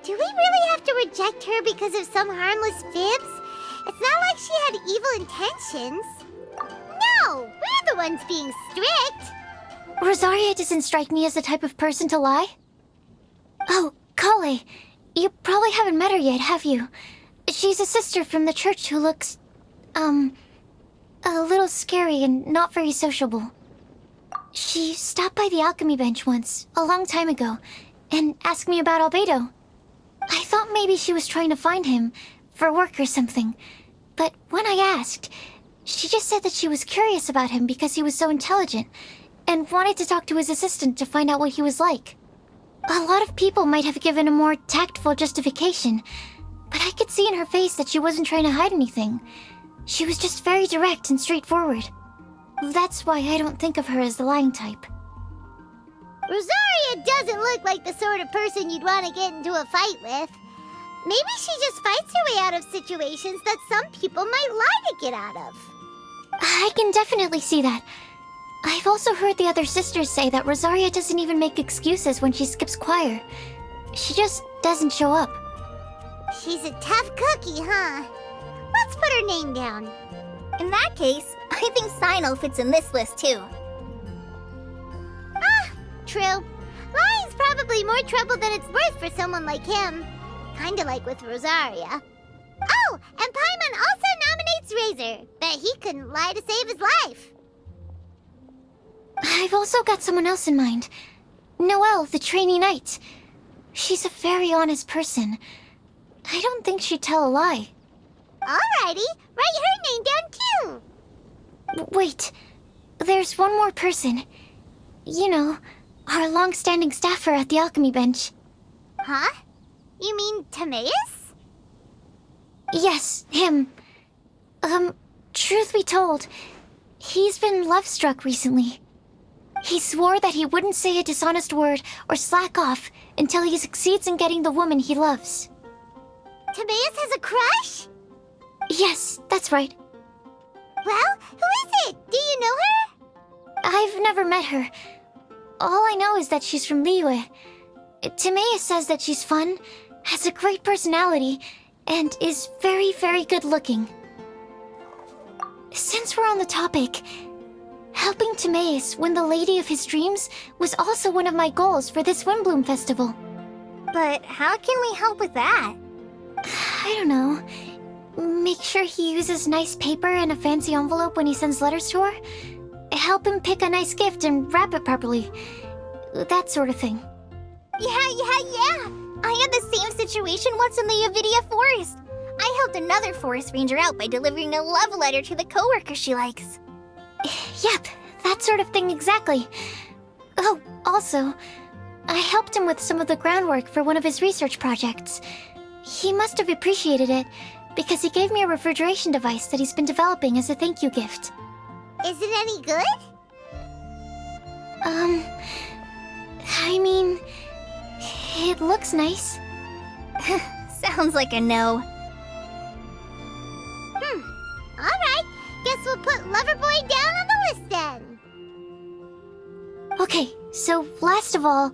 do we really have to reject her because of some harmless fibs? It's not like she had evil intentions. No, we're the ones being strict. Rosaria doesn't strike me as the type of person to lie. Oh, Kale, you probably haven't met her yet, have you? She's a sister from the church who looks, a little scary and not very sociable. She stopped by the alchemy bench once, a long time ago, and asked me about Albedo. I thought maybe she was trying to find him, for work or something. But when I asked, she just said that she was curious about him because he was so intelligent, and wanted to talk to his assistant to find out what he was like. A lot of people might have given a more tactful justification, but I could see in her face that she wasn't trying to hide anything. She was just very direct and straightforward. That's why I don't think of her as the lying type. Rosaria doesn't look like the sort of person you'd want to get into a fight with. Maybe she just fights her way out of situations that some people might lie to get out of. I can definitely see that. I've also heard the other sisters say that Rosaria doesn't even make excuses when she skips choir. She just doesn't show up. She's a tough cookie, huh? Let's put her name down. In that case, I think Sinal fits in this list too. True. Lying's probably more trouble than it's worth for someone like him. Kinda like with Rosaria. Oh, and Paimon also nominates Razor. Bet he couldn't lie to save his life. I've also got someone else in mind. Noelle, the trainee knight. She's a very honest person. I don't think she'd tell a lie. Alrighty, write her name down too. Wait, there's one more person. You know, our long-standing staffer at the alchemy bench. Huh? You mean Timaeus? Yes, him. Truth be told, he's been love-struck recently. He swore that he wouldn't say a dishonest word or slack off until he succeeds in getting the woman he loves. Timaeus has a crush? Yes, that's right. Well, who is it? Do you know her? I've never met her. All I know is that she's from Liyue. Timaeus says that she's fun, has a great personality, and is very, very good looking. Since we're on the topic, helping Timaeus win the lady of his dreams was also one of my goals for this Windblume festival. But how can we help with that? I don't know. Make sure he uses nice paper and a fancy envelope when he sends letters to her. Help him pick a nice gift and wrap it properly. That sort of thing. Yeah. I had the same situation once in the Avidia Forest. I helped another forest ranger out by delivering a love letter to the coworker she likes. Yep, that sort of thing exactly. Oh, also, I helped him with some of the groundwork for one of his research projects. He must have appreciated it, because he gave me a refrigeration device that he's been developing as a thank you gift. Is it any good? I mean, it looks nice. Sounds like a no. Alright, guess we'll put Loverboy down on the list then. Okay, so last of all,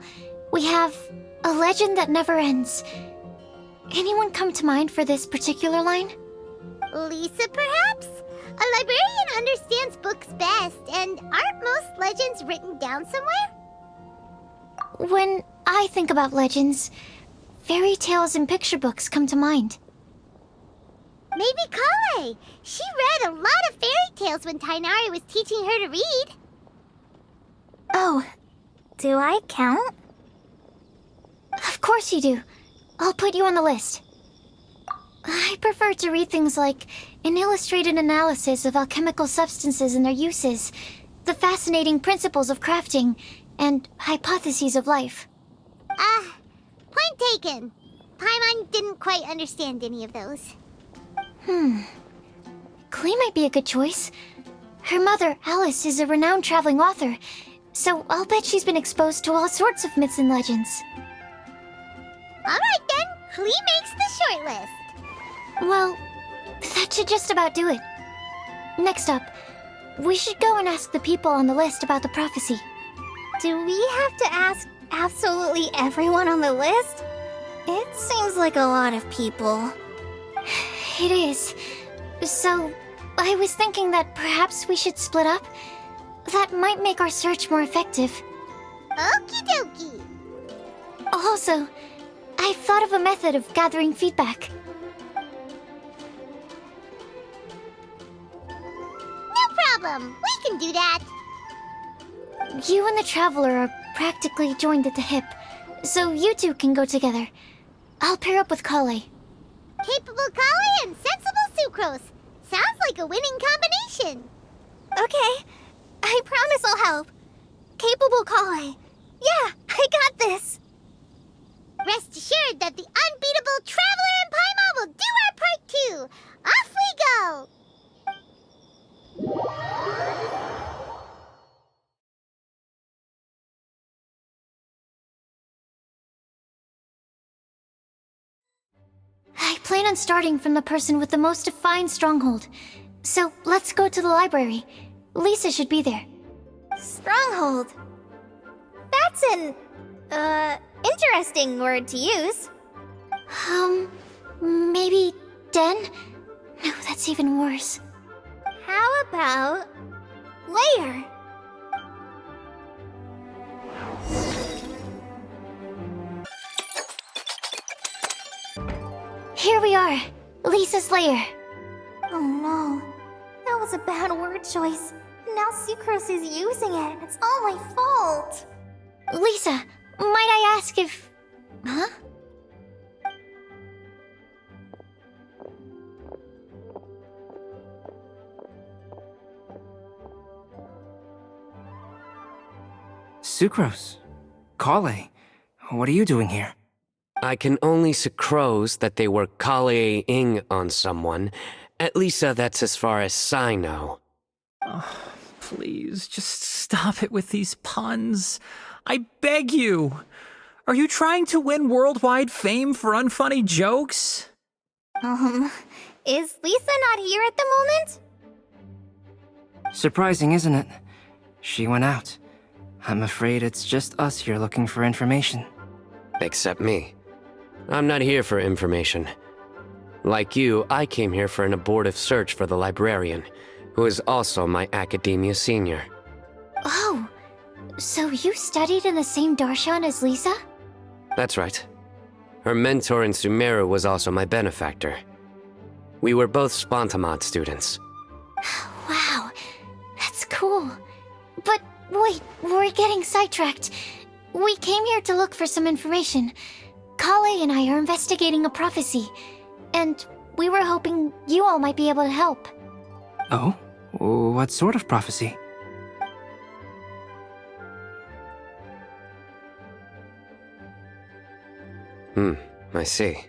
we have a legend that never ends. Anyone come to mind for this particular line? Lisa, perhaps? A librarian understands books best, and aren't most legends written down somewhere? When I think about legends, fairy tales and picture books come to mind. Maybe Kale. She read a lot of fairy tales when Tainari was teaching her to read. Oh, do I count? Of course you do. I'll put you on the list. I prefer to read things like an illustrated analysis of alchemical substances and their uses, the fascinating principles of crafting, and hypotheses of life. Point taken. Paimon didn't quite understand any of those. Klee might be a good choice. Her mother, Alice, is a renowned traveling author, so I'll bet she's been exposed to all sorts of myths and legends. Alright then, Klee makes the shortlist. Well, that should just about do it. Next up, we should go and ask the people on the list about the prophecy. Do we have to ask absolutely everyone on the list? It seems like a lot of people. It is. So, I was thinking that perhaps we should split up. That might make our search more effective. Okie dokie. Also, I've thought of a method of gathering feedback. No problem, we can do that. You and the Traveler are practically joined at the hip, so you two can go together. I'll pair up with Kale. Capable Kale and sensible Sucrose. Sounds like a winning combination. Okay, I promise I'll help. Capable Kale. Yeah, I got this. Rest assured that the unbeatable Traveler and Paimon will do our part too. Off we go! I plan on starting from the person with the most defined stronghold. So let's go to the library. Lisa should be there. Stronghold. That's an, interesting word to use. Maybe den? No, that's even worse. How about layer? Here we are, Lisa's lair. Oh no, that was a bad word choice. Now Sucrose is using it. It's all my fault. Lisa, might I ask if... Huh? Sucrose. Kale. What are you doing here? I can only sucrose that they were Kale-ing on someone. At least that's as far as I know. Oh, please, just stop it with these puns. I beg you. Are you trying to win worldwide fame for unfunny jokes? Is Lisa not here at the moment? Surprising, isn't it? She went out. I'm afraid it's just us here looking for information. Except me. I'm not here for information. Like you, I came here for an abortive search for the librarian, who is also my academia senior. Oh, so you studied in the same darshan as Lisa? That's right. Her mentor in Sumeru was also my benefactor. We were both Spontamod students. Wow, that's cool. But wait, we're getting sidetracked. We came here to look for some information. Kale and I are investigating a prophecy, and we were hoping you all might be able to help. Oh? What sort of prophecy? I see.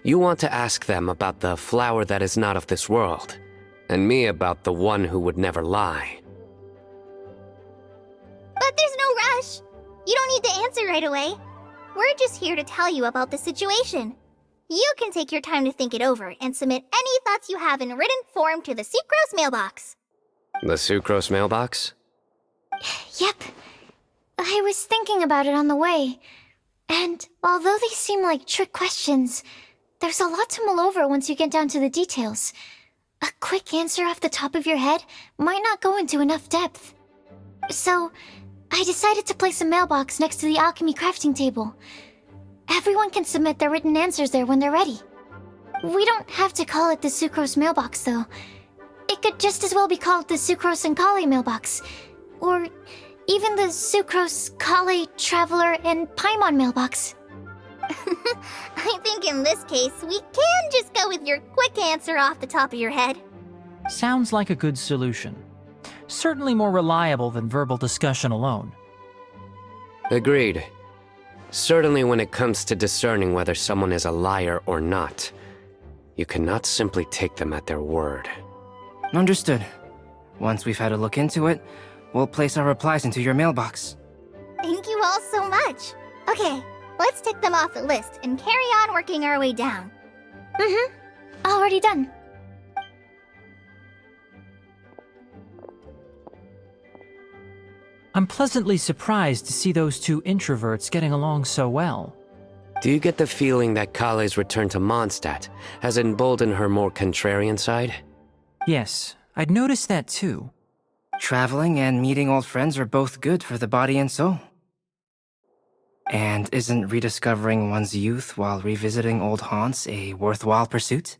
You want to ask them about the flower that is not of this world, and me about the one who would never lie. But there's no rush. You don't need to answer right away. We're just here to tell you about the situation. You can take your time to think it over and submit any thoughts you have in written form to the Sucrose mailbox. The Sucrose mailbox? Yep. I was thinking about it on the way. And although they seem like trick questions, there's a lot to mull over once you get down to the details. A quick answer off the top of your head might not go into enough depth. So, I decided to place a mailbox next to the alchemy crafting table. Everyone can submit their written answers there when they're ready. We don't have to call it the Sucrose mailbox, though. It could just as well be called the Sucrose and Kale mailbox. Or even the Sucrose, Kale, Traveler, and Paimon mailbox. I think in this case, we can just go with your quick answer off the top of your head. Sounds like a good solution. Certainly more reliable than verbal discussion alone. Agreed. Certainly when it comes to discerning whether someone is a liar or not, you cannot simply take them at their word. Understood. Once we've had a look into it, we'll place our replies into your mailbox. Thank you all so much. Okay, let's tick them off the list and carry on working our way down. Already done. I'm pleasantly surprised to see those two introverts getting along so well. Do you get the feeling that Kale's return to Mondstadt has emboldened her more contrarian side? Yes, I'd noticed that too. Traveling and meeting old friends are both good for the body and soul. And isn't rediscovering one's youth while revisiting old haunts a worthwhile pursuit?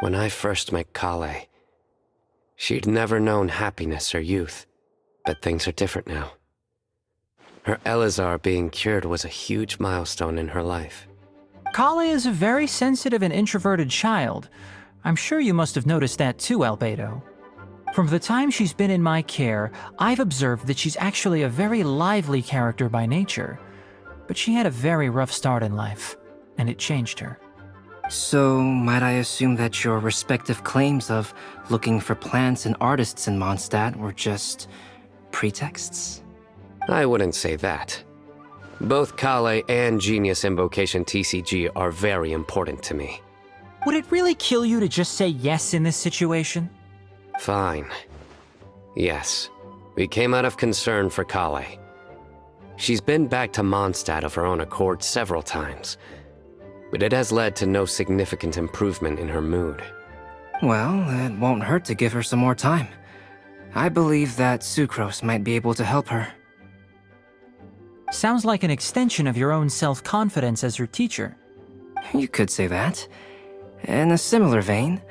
When I first met Kale, she'd never known happiness or youth, but things are different now. Her Elazar being cured was a huge milestone in her life. Kale is a very sensitive and introverted child. I'm sure you must have noticed that too, Albedo. From the time she's been in my care, I've observed that she's actually a very lively character by nature. But she had a very rough start in life, and it changed her. So, might I assume that your respective claims of looking for plants and artists in Mondstadt were just pretexts? I wouldn't say that. Both Kale and Genius Invocation TCG are very important to me. Would it really kill you to just say yes in this situation? Fine. Yes, we came out of concern for Kale. She's been back to Mondstadt of her own accord several times, but it has led to no significant improvement in her mood. Well, it won't hurt to give her some more time. I believe that Sucrose might be able to help her. Sounds like an extension of your own self-confidence as her teacher. You could say that. In a similar vein,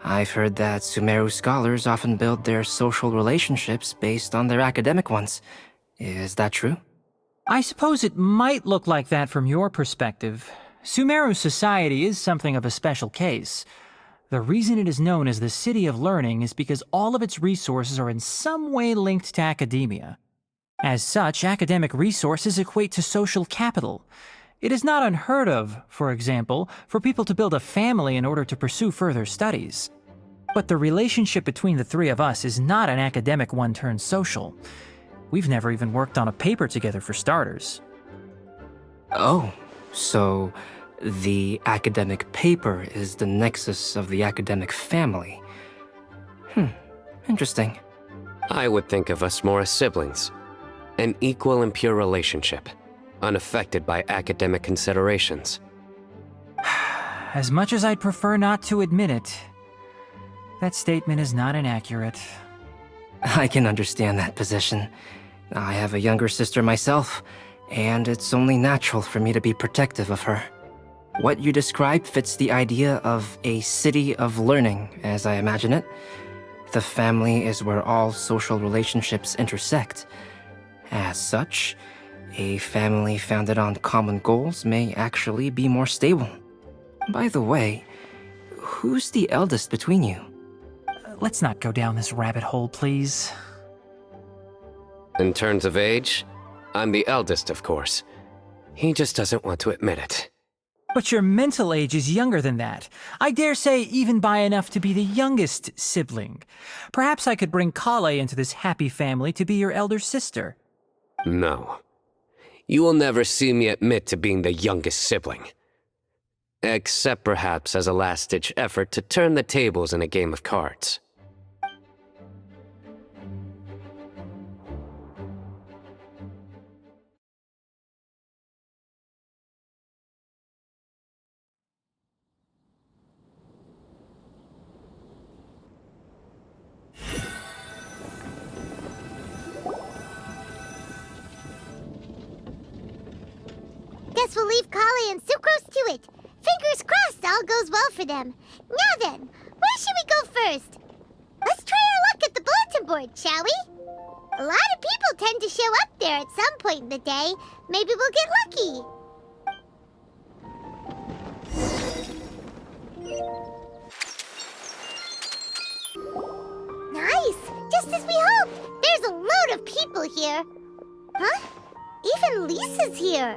I've heard that Sumeru scholars often build their social relationships based on their academic ones. Is that true? I suppose it might look like that from your perspective. Sumeru society is something of a special case. The reason it is known as the City of Learning is because all of its resources are in some way linked to academia. As such, academic resources equate to social capital. It is not unheard of, for example, for people to build a family in order to pursue further studies. But the relationship between the three of us is not an academic one turned social. We've never even worked on a paper together for starters. Oh, so the academic paper is the nexus of the academic family. Interesting. I would think of us more as siblings. An equal and pure relationship, unaffected by academic considerations. As much as I'd prefer not to admit it, that statement is not inaccurate. I can understand that position. I have a younger sister myself, and it's only natural for me to be protective of her. What you describe fits the idea of a city of learning, as I imagine it. The family is where all social relationships intersect. As such, a family founded on common goals may actually be more stable. By the way, who's the eldest between you? Let's not go down this rabbit hole, please. In terms of age, I'm the eldest, of course. He just doesn't want to admit it. But your mental age is younger than that. I dare say even by enough to be the youngest sibling. Perhaps I could bring Kale into this happy family to be your elder sister. No. You will never see me admit to being the youngest sibling. Except perhaps as a last-ditch effort to turn the tables in a game of cards. Guess we'll leave Kale and Sucrose to it. Fingers crossed all goes well for them. Now then, where should we go first? Let's try our luck at the bulletin board, shall we? A lot of people tend to show up there at some point in the day. Maybe we'll get lucky. Nice! Just as we hoped! There's a load of people here. Huh? Even Lisa's here.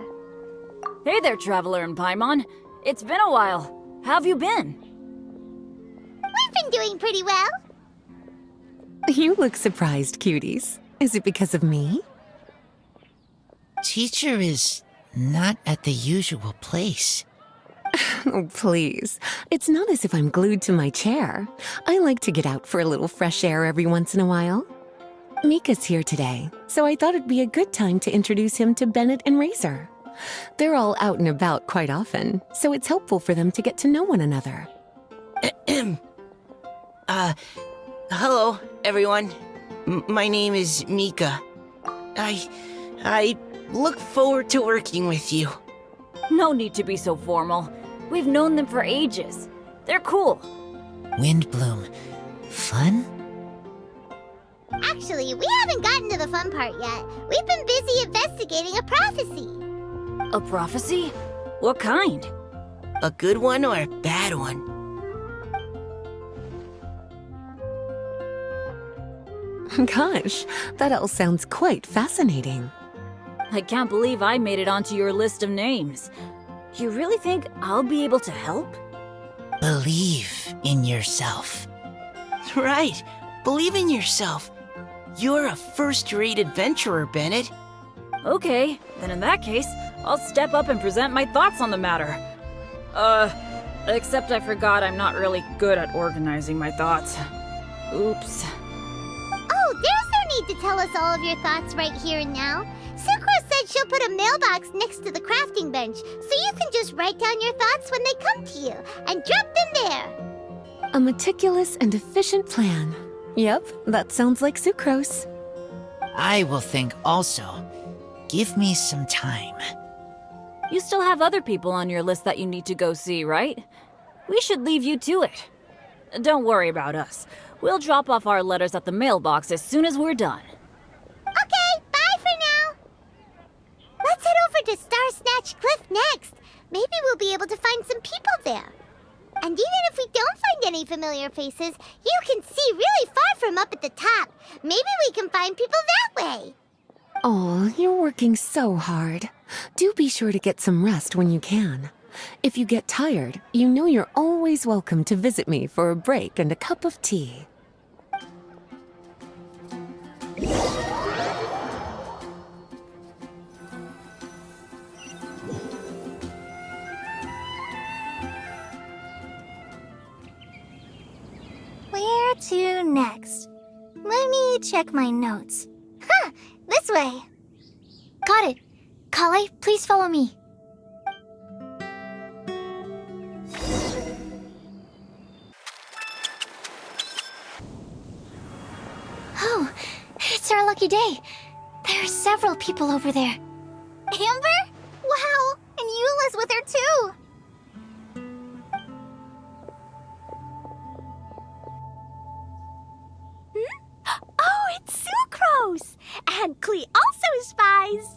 Hey there, Traveler in Paimon. It's been a while. How have you been? We've been doing pretty well. You look surprised, cuties. Is it because of me? Teacher is not at the usual place. Oh, please. It's not as if I'm glued to my chair. I like to get out for a little fresh air every once in a while. Mika's here today, so I thought it'd be a good time to introduce him to Bennett and Razor. They're all out and about quite often, so it's helpful for them to get to know one another. Hello, everyone. My name is Mika. I look forward to working with you. No need to be so formal. We've known them for ages. They're cool. Windblume. Fun? Actually, we haven't gotten to the fun part yet. We've been busy investigating a prophecy. A prophecy? What kind? A good one or a bad one? Gosh, that all sounds quite fascinating. I can't believe I made it onto your list of names. You really think I'll be able to help? Believe in yourself. Right. Believe in yourself. You're a first-rate adventurer, Bennett. Okay, then in that case, I'll step up and present my thoughts on the matter. Except I forgot I'm not really good at organizing my thoughts. Oops. Oh, there's no need to tell us all of your thoughts right here and now. Sucrose said she'll put a mailbox next to the crafting bench, so you can just write down your thoughts when they come to you, and drop them there. A meticulous and efficient plan. Yep, that sounds like sucrose. I will think also. Give me some time. You still have other people on your list that you need to go see, right? We should leave you to it. Don't worry about us. We'll drop off our letters at the mailbox as soon as we're done. Okay, bye for now. Let's head over to Star Snatch Cliff next. Maybe we'll be able to find some people there. And even if we don't find any familiar faces, you can see really far from up at the top. Maybe we can find people that way. Oh, you're working so hard. Do be sure to get some rest when you can. If you get tired, you know you're always welcome to visit me for a break and a cup of tea. Where to next? Let me check my notes. Huh, this way. Got it. Kale, please follow me. Oh, it's our lucky day. There are several people over there. Amber? Wow, and Eula's with her too. Oh, it's Sucrose! And Klee also spies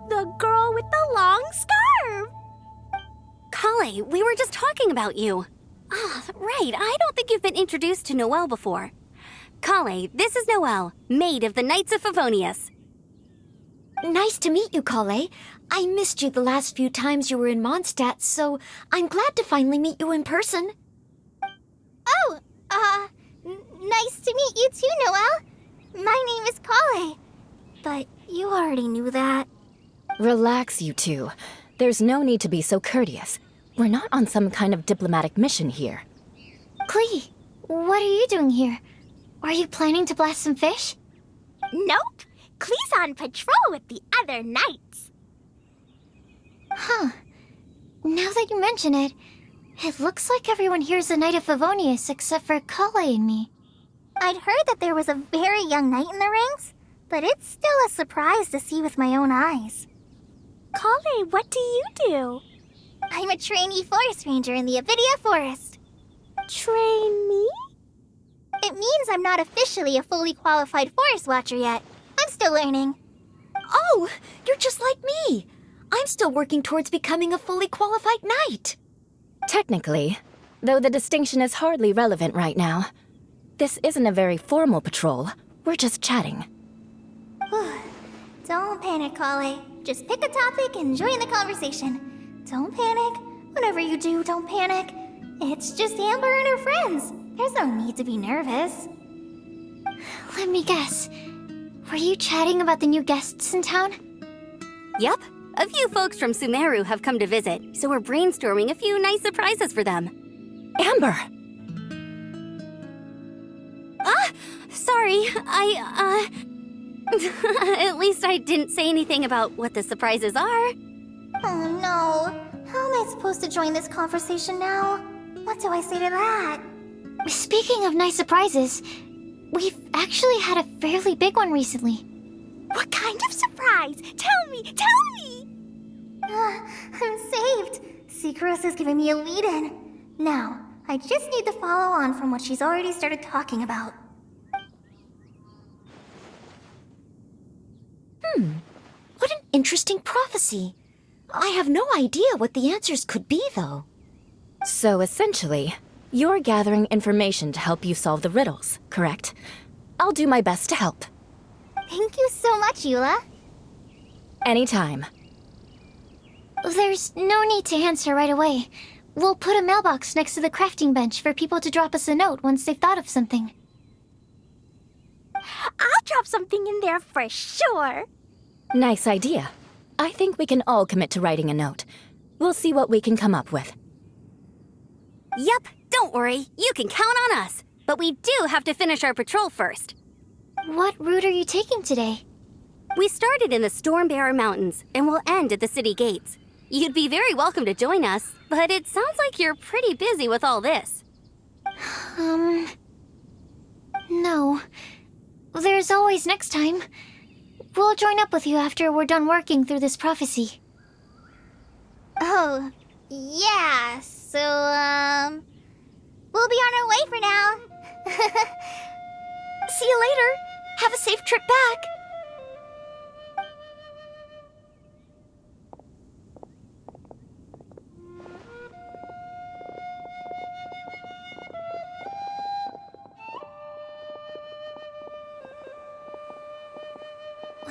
the girl with the long scarf. Kale, we were just talking about you. Ah, right. I don't think you've been introduced to Noelle before. Kale, this is Noelle, maid of the Knights of Favonius. Nice to meet you, Kale. I missed you the last few times you were in Mondstadt, so I'm glad to finally meet you in person. Oh, nice to meet you too, Noelle. My name is Kale. But you already knew that. Relax, you two. There's no need to be so courteous. We're not on some kind of diplomatic mission here. Klee, what are you doing here? Are you planning to blast some fish? Nope. Klee's on patrol with the other knights. Huh. Now that you mention it, it looks like everyone here is a Knight of Favonius except for Kale and me. I'd heard that there was a very young knight in the ranks, but it's still a surprise to see with my own eyes. Kale, what do you do? I'm a trainee forest ranger in the Avidia Forest. Trainee? It means I'm not officially a fully qualified forest watcher yet. I'm still learning. Oh, you're just like me. I'm still working towards becoming a fully qualified knight. Technically, though the distinction is hardly relevant right now. This isn't a very formal patrol. We're just chatting. Don't panic, Kale. Just pick a topic and join the conversation. Don't panic. Whatever you do, don't panic. It's just Amber and her friends. There's no need to be nervous. Let me guess. Were you chatting about the new guests in town? Yep. A few folks from Sumeru have come to visit, so we're brainstorming a few nice surprises for them. Amber! Sorry, At least I didn't say anything about what the surprises are. Oh no. How am I supposed to join this conversation now? What do I say to that? Speaking of nice surprises, we've actually had a fairly big one recently. What kind of surprise? Tell me! I'm saved. Secros is giving me a lead-in. Now, I just need to follow on from what she's already started talking about. What an interesting prophecy. I have no idea what the answers could be, though. So essentially, you're gathering information to help you solve the riddles, correct? I'll do my best to help. Thank you so much, Eula. Anytime. There's no need to answer right away. We'll put a mailbox next to the crafting bench for people to drop us a note once they've thought of something. I'll drop something in there for sure. Nice idea. I think we can all commit to writing a note. We'll see what we can come up with. Yep, don't worry. You can count on us. But we do have to finish our patrol first. What route are you taking today? We started in the Stormbearer Mountains and will end at the city gates. You'd be very welcome to join us, but it sounds like you're pretty busy with all this. No. There's always next time. We'll join up with you after we're done working through this prophecy. Oh, yeah, so, we'll be on our way for now. See you later. Have a safe trip back.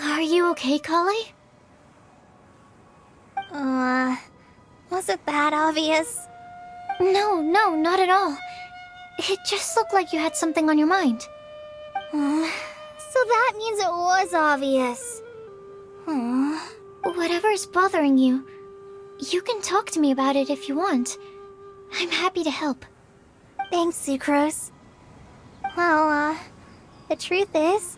Are you okay, Kale? Was it that obvious? No, not at all. It just looked like you had something on your mind. So that means it was obvious. Whatever's bothering you, you can talk to me about it if you want. I'm happy to help. Thanks, Sucrose. Well, the truth is,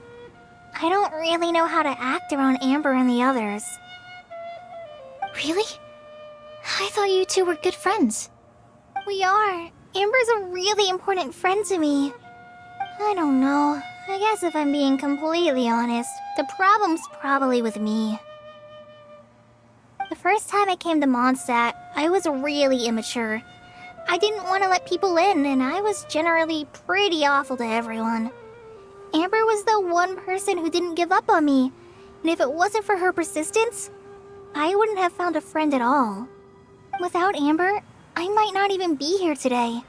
I don't really know how to act around Amber and the others. Really? I thought you two were good friends. We are. Amber's a really important friend to me. I don't know. I guess if I'm being completely honest, the problem's probably with me. The first time I came to Mondstadt, I was really immature. I didn't want to let people in, and I was generally pretty awful to everyone. Amber was the one person who didn't give up on me, and if it wasn't for her persistence, I wouldn't have found a friend at all. Without Amber, I might not even be here today.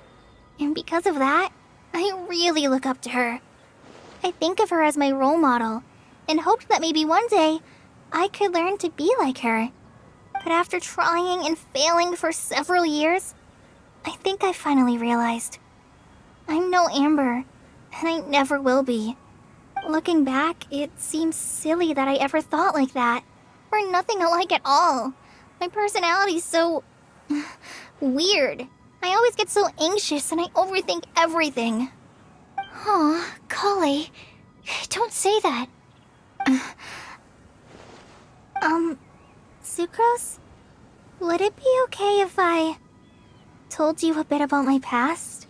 And because of that, I really look up to her. I think of her as my role model, and hoped that maybe one day, I could learn to be like her. But after trying and failing for several years, I think I finally realized. I'm no Amber, and I never will be. Looking back, it seems silly that I ever thought like that. We're nothing alike at all. My personality's so... weird. I always get so anxious and I overthink everything. Aw, Kale, don't say that. Sucrose? Would it be okay if I told you a bit about my past?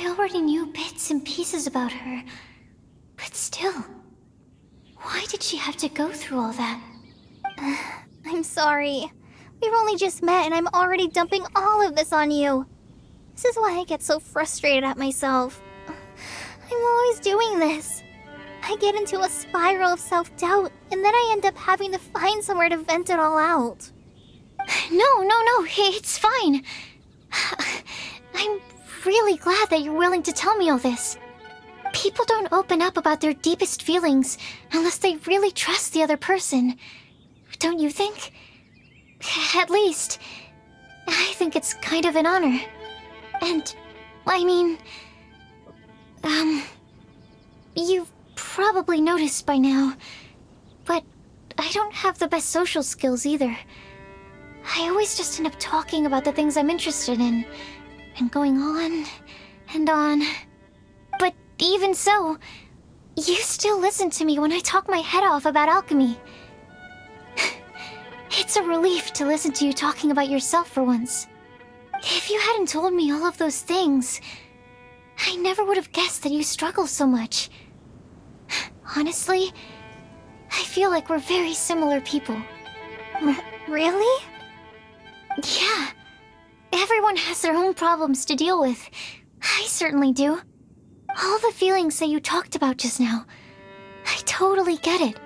I already knew bits and pieces about her. But still, why did she have to go through all that? I'm sorry. We've only just met and I'm already dumping all of this on you. This is why I get so frustrated at myself. I'm always doing this. I get into a spiral of self-doubt, and then I end up having to find somewhere to vent it all out. No, it's fine. I'm really glad that you're willing to tell me all this. People don't open up about their deepest feelings unless they really trust the other person. Don't you think? At least, I think it's kind of an honor. And, I mean, you've probably noticed by now, but I don't have the best social skills either. I always just end up talking about the things I'm interested in, and going on and on. But even so, you still listen to me when I talk my head off about alchemy. It's a relief to listen to you talking about yourself for once. If you hadn't told me all of those things, I never would have guessed that you struggle so much. Honestly, I feel like we're very similar people. Really? Yeah. Everyone has their own problems to deal with. I certainly do. All the feelings that you talked about just now, I totally get it.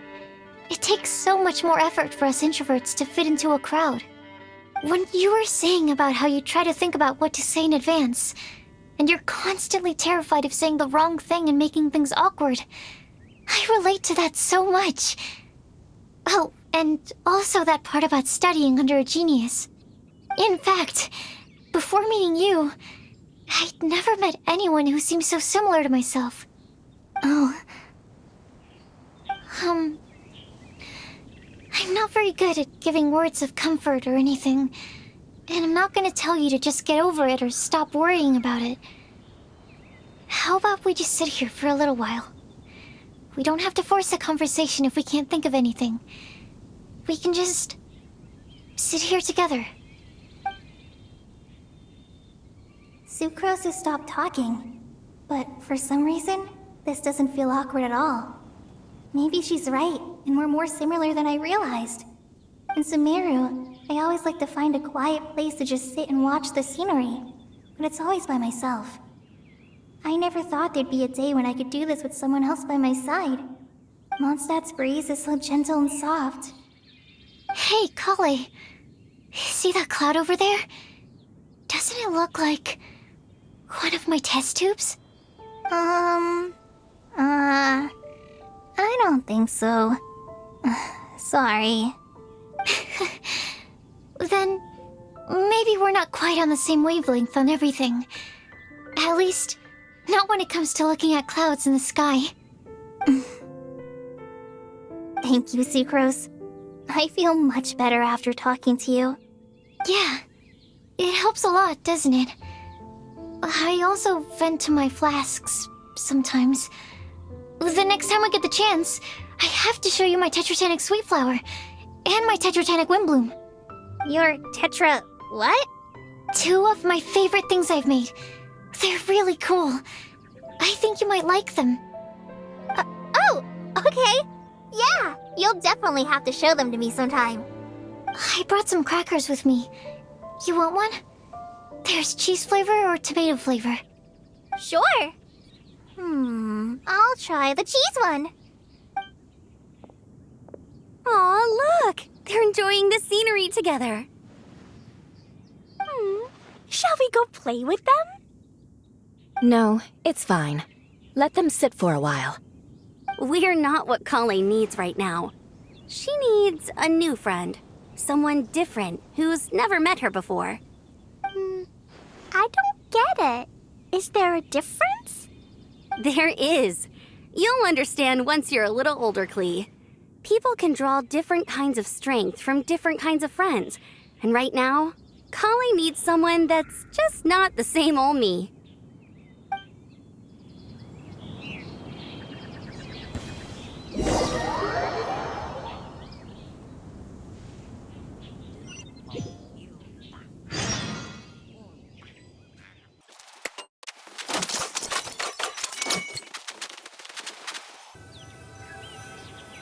It takes so much more effort for us introverts to fit into a crowd. When you were saying about how you try to think about what to say in advance, and you're constantly terrified of saying the wrong thing and making things awkward, I relate to that so much. Oh, and also that part about studying under a genius. In fact, before meeting you, I'd never met anyone who seemed so similar to myself. Oh. I'm not very good at giving words of comfort or anything, and I'm not gonna tell you to just get over it or stop worrying about it. How about we just sit here for a little while? We don't have to force a conversation if we can't think of anything. We can just sit here together. Sucrose has stopped talking, but for some reason, this doesn't feel awkward at all. Maybe she's right, and we're more similar than I realized. In Sumeru, I always like to find a quiet place to just sit and watch the scenery, but it's always by myself. I never thought there'd be a day when I could do this with someone else by my side. Mondstadt's breeze is so gentle and soft. Hey, Kale. See that cloud over there? Doesn't it look like one of my test tubes? I don't think so. Sorry. Then, maybe we're not quite on the same wavelength on everything. At least, not when it comes to looking at clouds in the sky. Thank you, Sucrose. I feel much better after talking to you. Yeah, it helps a lot, doesn't it? I also vent to my flasks sometimes. The next time I get the chance, I have to show you my Tetratanic Sweet Flower and my Tetratanic Windblume. Your Tetra... what? 2 of my favorite things I've made. They're really cool. I think you might like them. Oh, okay. Yeah, you'll definitely have to show them to me sometime. I brought some crackers with me. You want one? There's cheese flavor or tomato flavor. Sure. I'll try the cheese one. Aw, look! They're enjoying the scenery together. Shall we go play with them? No, it's fine. Let them sit for a while. We're not what Colleen needs right now. She needs a new friend. Someone different who's never met her before. I don't get it. Is there a difference? There is. You'll understand once you're a little older, Klee. People can draw different kinds of strength from different kinds of friends. And right now, Colleen needs someone that's just not the same old me.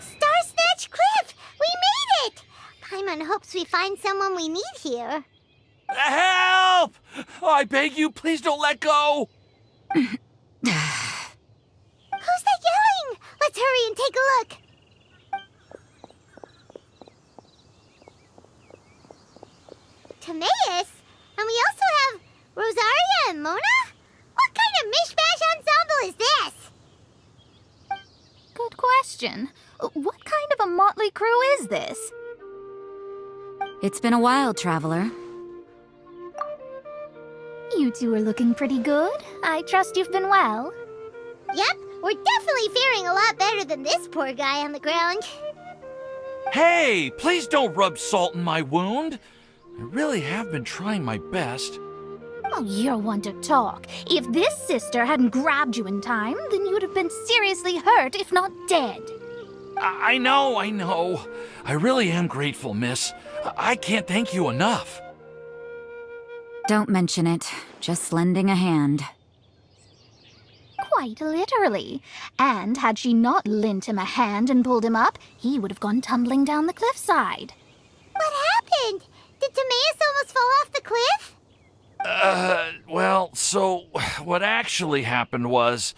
Starsnatch Cliff! We made it! Paimon hopes we find someone we need here. Help! I beg you, please don't let go! Who's that yelling? Let's hurry and take a look. Timaeus? And we also have Rosaria and Mona? What kind of mishmash ensemble is this? question. What kind of a motley crew is this? It's been a while, Traveler. You two are looking pretty good. I trust you've been well. Yep, we're definitely faring a lot better than this poor guy on the ground. Hey, please don't rub salt in my wound. I really have been trying my best. Oh, you're one to talk. If this sister hadn't grabbed you in time, then you'd have been seriously hurt, if not dead. I know. I really am grateful, miss. I can't thank you enough. Don't mention it. Just lending a hand. Quite literally. And had she not lent him a hand and pulled him up, he would have gone tumbling down the cliffside. What happened? Did Timaeus almost fall off the cliff? Well, so what actually happened was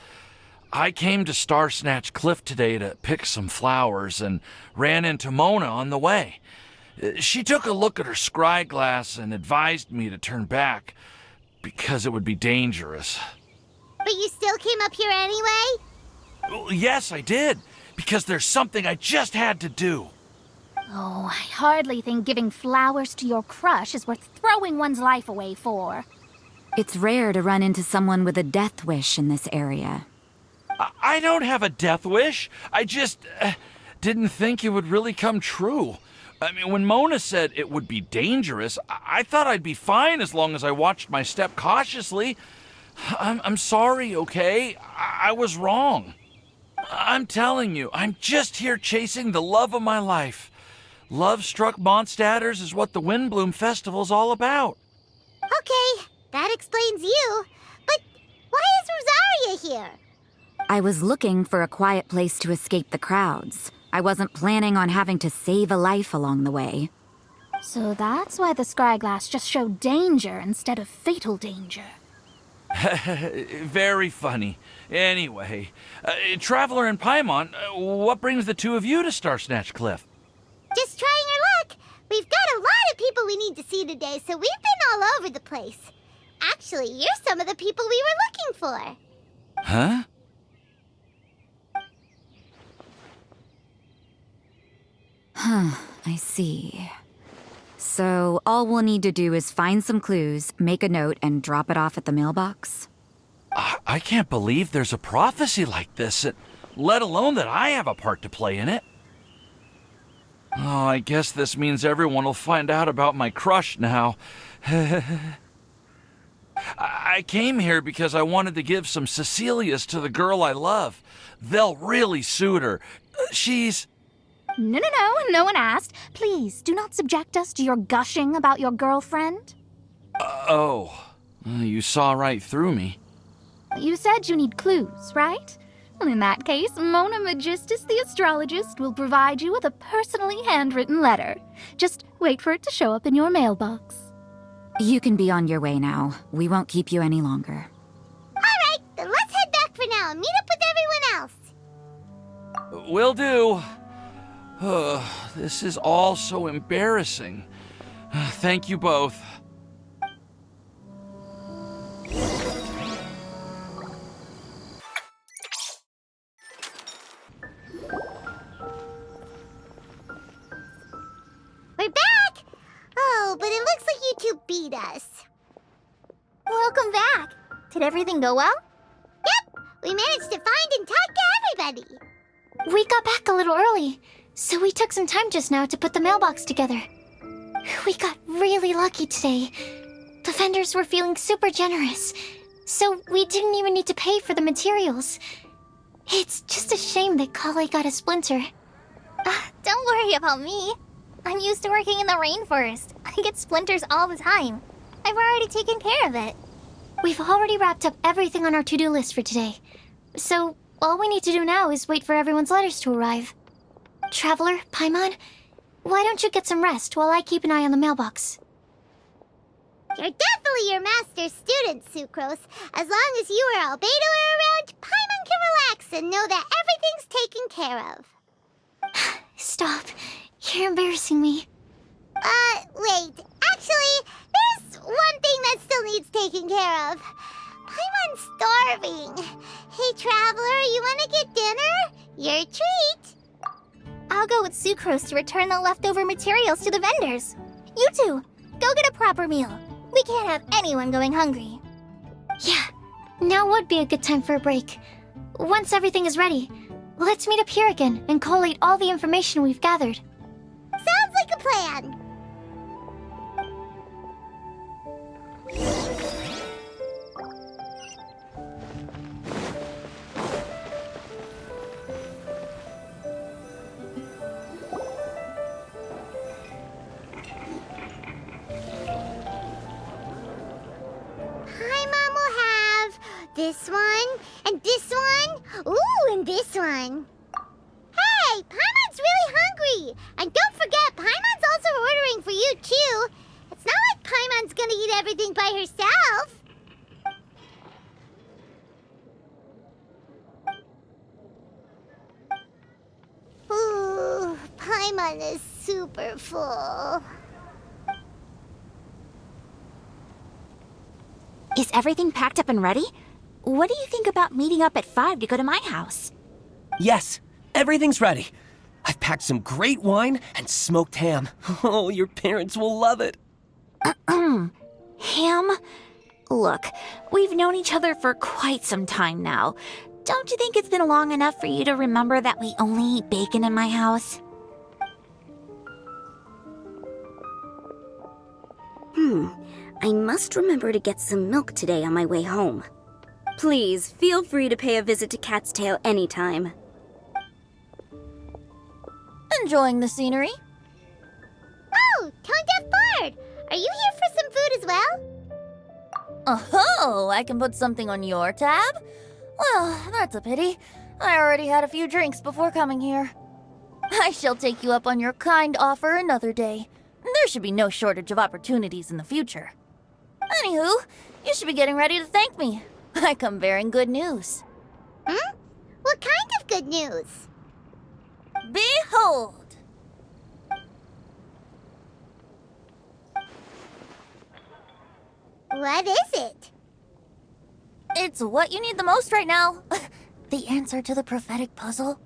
I came to Star Snatch Cliff today to pick some flowers and ran into Mona on the way. She took a look at her scry glass and advised me to turn back because it would be dangerous. But you still came up here anyway? Yes, I did, because there's something I just had to do. Oh, I hardly think giving flowers to your crush is worth throwing one's life away for. It's rare to run into someone with a death wish in this area. I don't have a death wish. I just didn't think it would really come true. I mean, when Mona said it would be dangerous, I thought I'd be fine as long as I watched my step cautiously. I'm sorry, okay? I was wrong. I'm telling you, I'm just here chasing the love of my life. Love-struck Mondstadters is what the Windblume Festival's all about. Okay, that explains you. But why is Rosaria here? I was looking for a quiet place to escape the crowds. I wasn't planning on having to save a life along the way. So that's why the scry glass just showed danger instead of fatal danger. Very funny. Anyway, Traveler and Paimon, what brings the two of you to Star Snatch Cliff? Just trying our luck. We've got a lot of people we need to see today, so we've been all over the place. Actually, you're some of the people we were looking for. Huh? I see. So all we'll need to do is find some clues, make a note, and drop it off at the mailbox? I can't believe there's a prophecy like this, let alone that I have a part to play in it. Oh, I guess this means everyone will find out about my crush now. I came here because I wanted to give some Cecilias to the girl I love. They'll really suit her. She's... No one asked. Please, do not subject us to your gushing about your girlfriend. You saw right through me. You said you need clues, right? Well, in that case, Mona Magistus the astrologist will provide you with a personally handwritten letter. Just wait for it to show up in your mailbox. You can be on your way now. We won't keep you any longer. All right, then let's head back for now and meet up with everyone else. Will do. This is all so embarrassing. Thank you both. We're back! Oh, but it looks like you two beat us. Welcome back. Did everything go well? Yep, we managed to find and talk to everybody. We got back a little early, so we took some time just now to put the mailbox together. We got really lucky today. The vendors were feeling super generous, so we didn't even need to pay for the materials. It's just a shame that Kale got a splinter. Don't worry about me. I'm used to working in the rainforest. I get splinters all the time. I've already taken care of it. We've already wrapped up everything on our to-do list for today. So, all we need to do now is wait for everyone's letters to arrive. Traveler, Paimon, why don't you get some rest while I keep an eye on the mailbox? You're definitely your master's student, Sucrose. As long as you or Albedo are around, Paimon can relax and know that everything's taken care of. Stop. You're embarrassing me. Wait. Actually, there's one thing that still needs taking care of. Paimon's starving. Hey, Traveler, you want to get dinner? Your treat. I'll go with Sucrose to return the leftover materials to the vendors. You two, go get a proper meal. We can't have anyone going hungry. Yeah, now would be a good time for a break. Once everything is ready, let's meet up here again and collate all the information we've gathered. Sounds like a plan. Paimon will have this one, and this one, ooh, and this one. Hey, Paimon's really hungry! And don't forget, Paimon's also ordering for you, too. It's not like Paimon's gonna eat everything by herself. Ooh, Paimon is super full. Is everything packed up and ready? What do you think about meeting up at 5 to go to my house? Yes, everything's ready. I've packed some great wine and smoked ham. Oh, your parents will love it. Ham? Look, we've known each other for quite some time now. Don't you think it's been long enough for you to remember that we only eat bacon in my house? I must remember to get some milk today on my way home. Please, feel free to pay a visit to Cat's Tail anytime. Enjoying the scenery? Oh, Tone-Deaf Bard! Are you here for some food as well? Oh, I can put something on your tab? Well, that's a pity. I already had a few drinks before coming here. I shall take you up on your kind offer another day. There should be no shortage of opportunities in the future. Anywho, you should be getting ready to thank me. I come bearing good news. What kind of good news? Behold! What is it? It's what you need the most right now. The answer to the prophetic puzzle.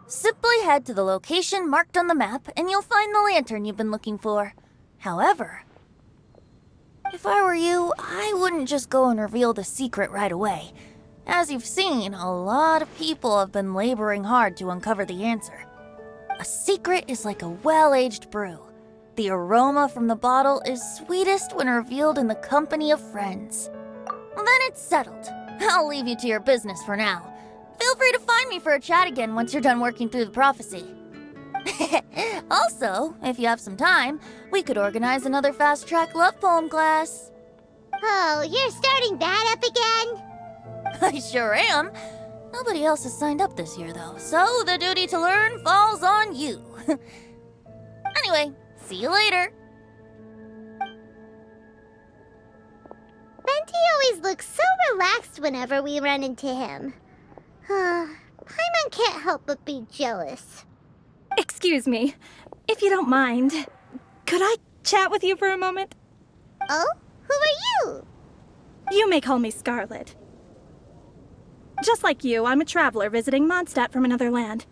Simply head to the location marked on the map and you'll find the lantern you've been looking for. However, if I were you, I wouldn't just go and reveal the secret right away. As you've seen, a lot of people have been laboring hard to uncover the answer. A secret is like a well-aged brew. The aroma from the bottle is sweetest when revealed in the company of friends. Then it's settled. I'll leave you to your business for now. Feel free to find me for a chat again once you're done working through the prophecy. Also, if you have some time, we could organize another fast-track love poem class. Oh, you're starting that up again? I sure am. Nobody else has signed up this year, though, so the duty to learn falls on you. Anyway, see you later. Venti always looks so relaxed whenever we run into him. Paimon can't help but be jealous. Excuse me, if you don't mind, could I chat with you for a moment? Oh? Who are you? You may call me Scarlet. Just like you, I'm a traveler visiting Mondstadt from another land.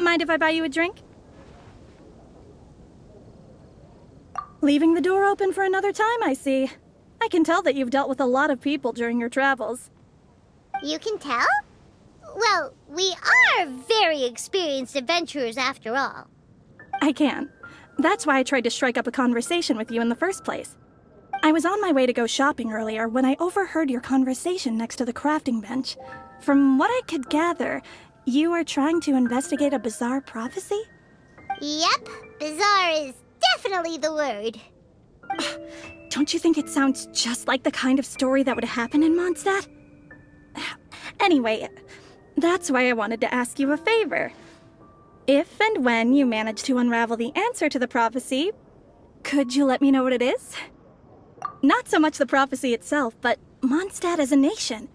Mind if I buy you a drink? Leaving the door open for another time, I see. I can tell that you've dealt with a lot of people during your travels. You can tell? Well, we are very experienced adventurers after all. I can. That's why I tried to strike up a conversation with you in the first place. I was on my way to go shopping earlier when I overheard your conversation next to the crafting bench. From what I could gather, you are trying to investigate a bizarre prophecy? Yep, bizarre is definitely the word. Don't you think it sounds just like the kind of story that would happen in Mondstadt? Anyway, that's why I wanted to ask you a favor. If and when you manage to unravel the answer to the prophecy, could you let me know what it is? Not so much the prophecy itself, but Mondstadt as a nation.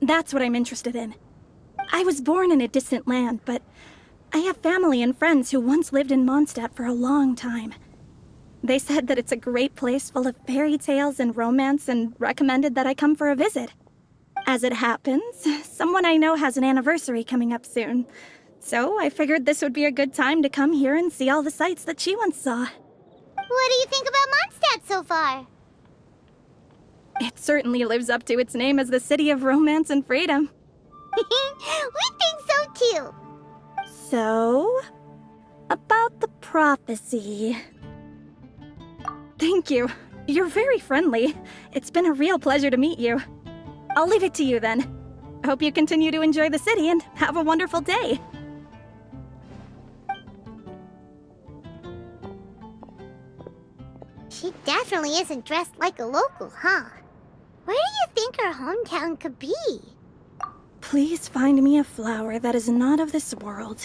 That's what I'm interested in. I was born in a distant land, but I have family and friends who once lived in Mondstadt for a long time. They said that it's a great place full of fairy tales and romance and recommended that I come for a visit. As it happens, someone I know has an anniversary coming up soon, So I figured this would be a good time to come here and see all the sights that she once saw. What do you think about Mondstadt so far? It certainly lives up to its name as the city of romance and freedom. We think so too. So, about the prophecy. Thank you. You're very friendly. It's been a real pleasure to meet you. I'll leave it to you then. Hope you continue to enjoy the city and have a wonderful day. She definitely isn't dressed like a local, huh? Where do you think her hometown could be? Please find me a flower that is not of this world,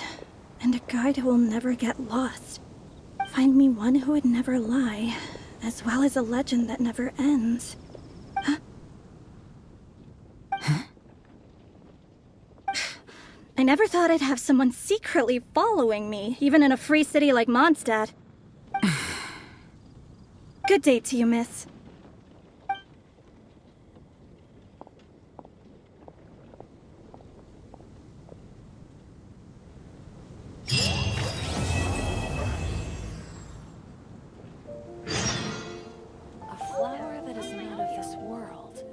and a guide who will never get lost. Find me one who would never lie, as well as a legend that never ends. Huh? I never thought I'd have someone secretly following me, even in a free city like Mondstadt. Good day to you, miss. A flower that is not of this world.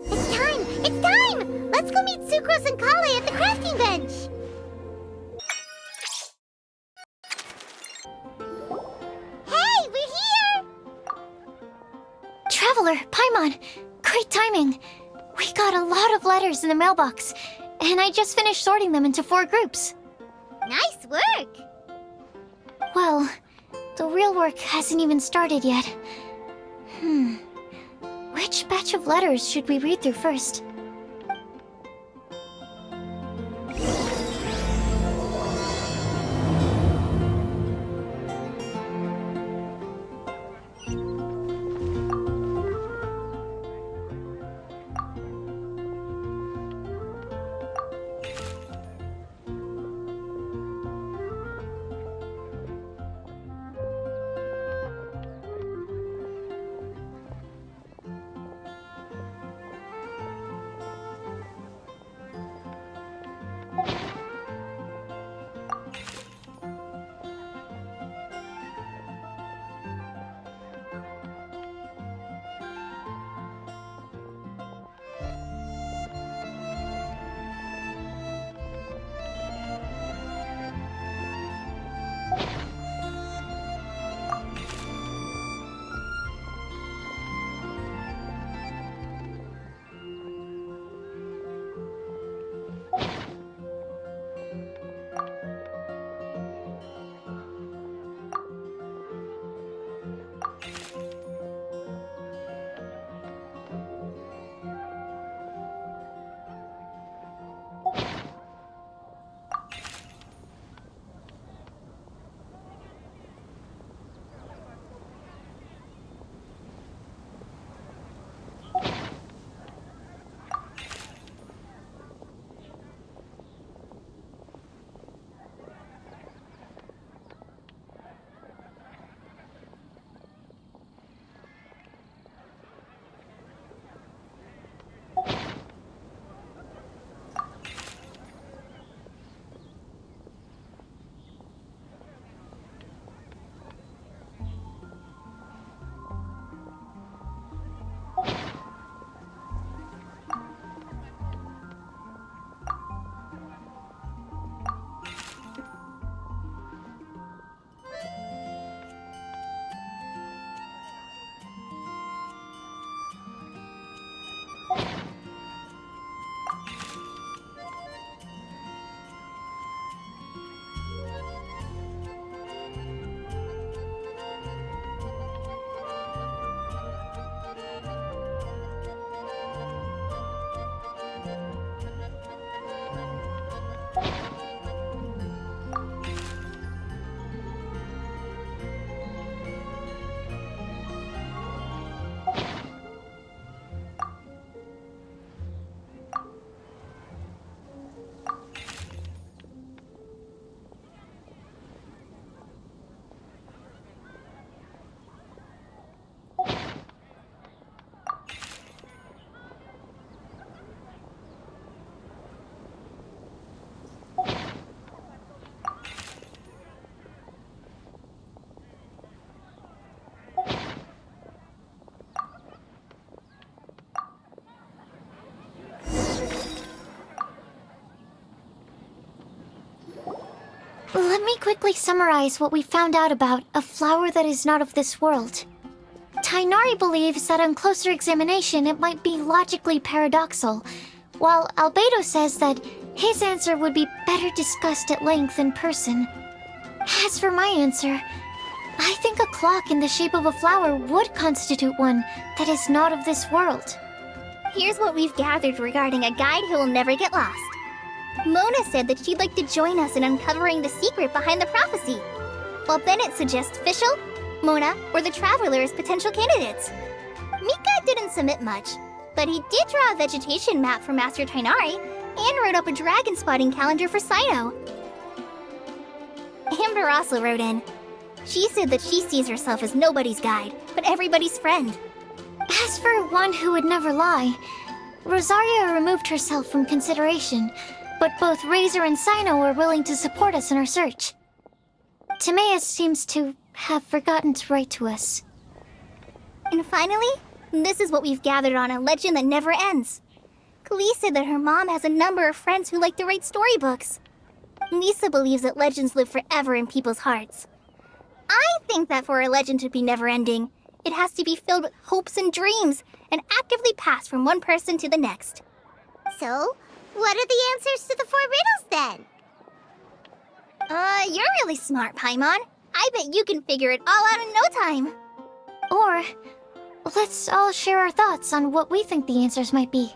It's time! It's time! Let's go meet Sucrose and Kale at the crafting bench! Hey, we're here! Traveler, Paimon, great timing. We got a lot of letters in the mailbox, and I just finished sorting them into 4 groups. Nice work! Well, the real work hasn't even started yet. Which batch of letters should we read through first? Let me quickly summarize what we found out about a flower that is not of this world. Tainari believes that on closer examination it might be logically paradoxal, while Albedo says that his answer would be better discussed at length in person. As for my answer, I think a clock in the shape of a flower would constitute one that is not of this world. Here's what we've gathered regarding a guide who will never get lost. Mona said that she'd like to join us in uncovering the secret behind the prophecy, while Bennett suggests Fischl, Mona, or the Traveler as potential candidates. Mika didn't submit much, but he did draw a vegetation map for Master Tainari and wrote up a dragon spotting calendar for Sino. Amber also wrote in. She said that she sees herself as nobody's guide, but everybody's friend. As for one who would never lie, Rosaria removed herself from consideration, but both Razor and Sino are willing to support us in our search. Timaeus seems to have forgotten to write to us. And finally, this is what we've gathered on a legend that never ends. Klee said that her mom has a number of friends who like to write storybooks. Lisa believes that legends live forever in people's hearts. I think that for a legend to be never-ending, it has to be filled with hopes and dreams and actively passed from one person to the next. So, what are the answers to the 4 riddles then? You're really smart, Paimon. I bet you can figure it all out in no time. Or, let's all share our thoughts on what we think the answers might be.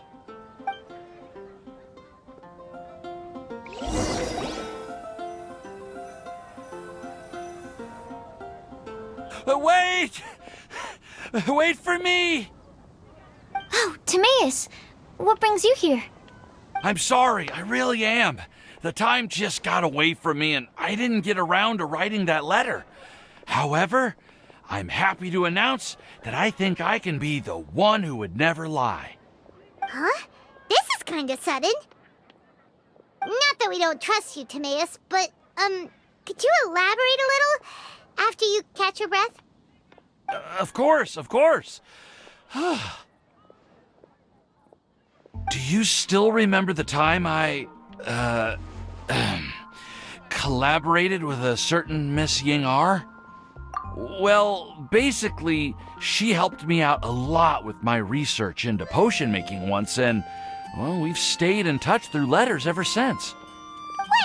Wait! Wait for me! Oh, Timaeus! What brings you here? I'm sorry, I really am. The time just got away from me and I didn't get around to writing that letter. However, I'm happy to announce that I think I can be the one who would never lie. Huh? This is kind of sudden. Not that we don't trust you, Timaeus, but, could you elaborate a little after you catch your breath? Of course, of course. Do you still remember the time I, collaborated with a certain Miss Ying-ar? Well, basically, she helped me out a lot with my research into potion making once, and, well, we've stayed in touch through letters ever since.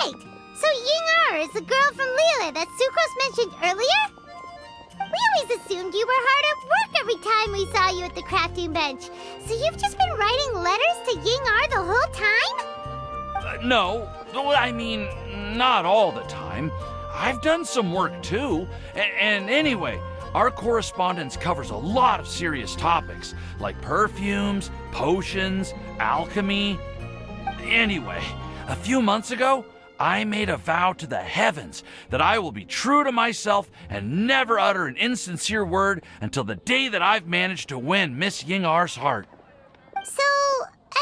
Wait, so Ying-ar is the girl from Liyue that Sucrose mentioned earlier? We always assumed you were hard at work every time we saw you at the crafting bench. So you've just been writing letters to Ying-ar the whole time? No, I mean, not all the time. I've done some work too. And anyway, our correspondence covers a lot of serious topics, like perfumes, potions, alchemy. Anyway, a few months ago, I made a vow to the heavens that I will be true to myself and never utter an insincere word until the day that I've managed to win Miss Ying-ar's heart. So,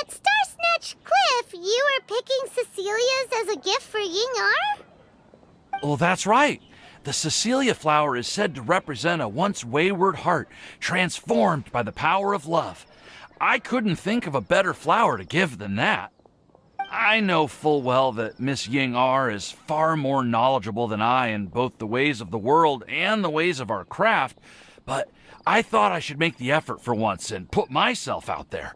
at Star Snatch Cliff, you were picking Cecilia's as a gift for Ying-ar? Well, that's right. The Cecilia flower is said to represent a once wayward heart transformed by the power of love. I couldn't think of a better flower to give than that. I know full well that Miss Ying-ar is far more knowledgeable than I in both the ways of the world and the ways of our craft, but I thought I should make the effort for once and put myself out there.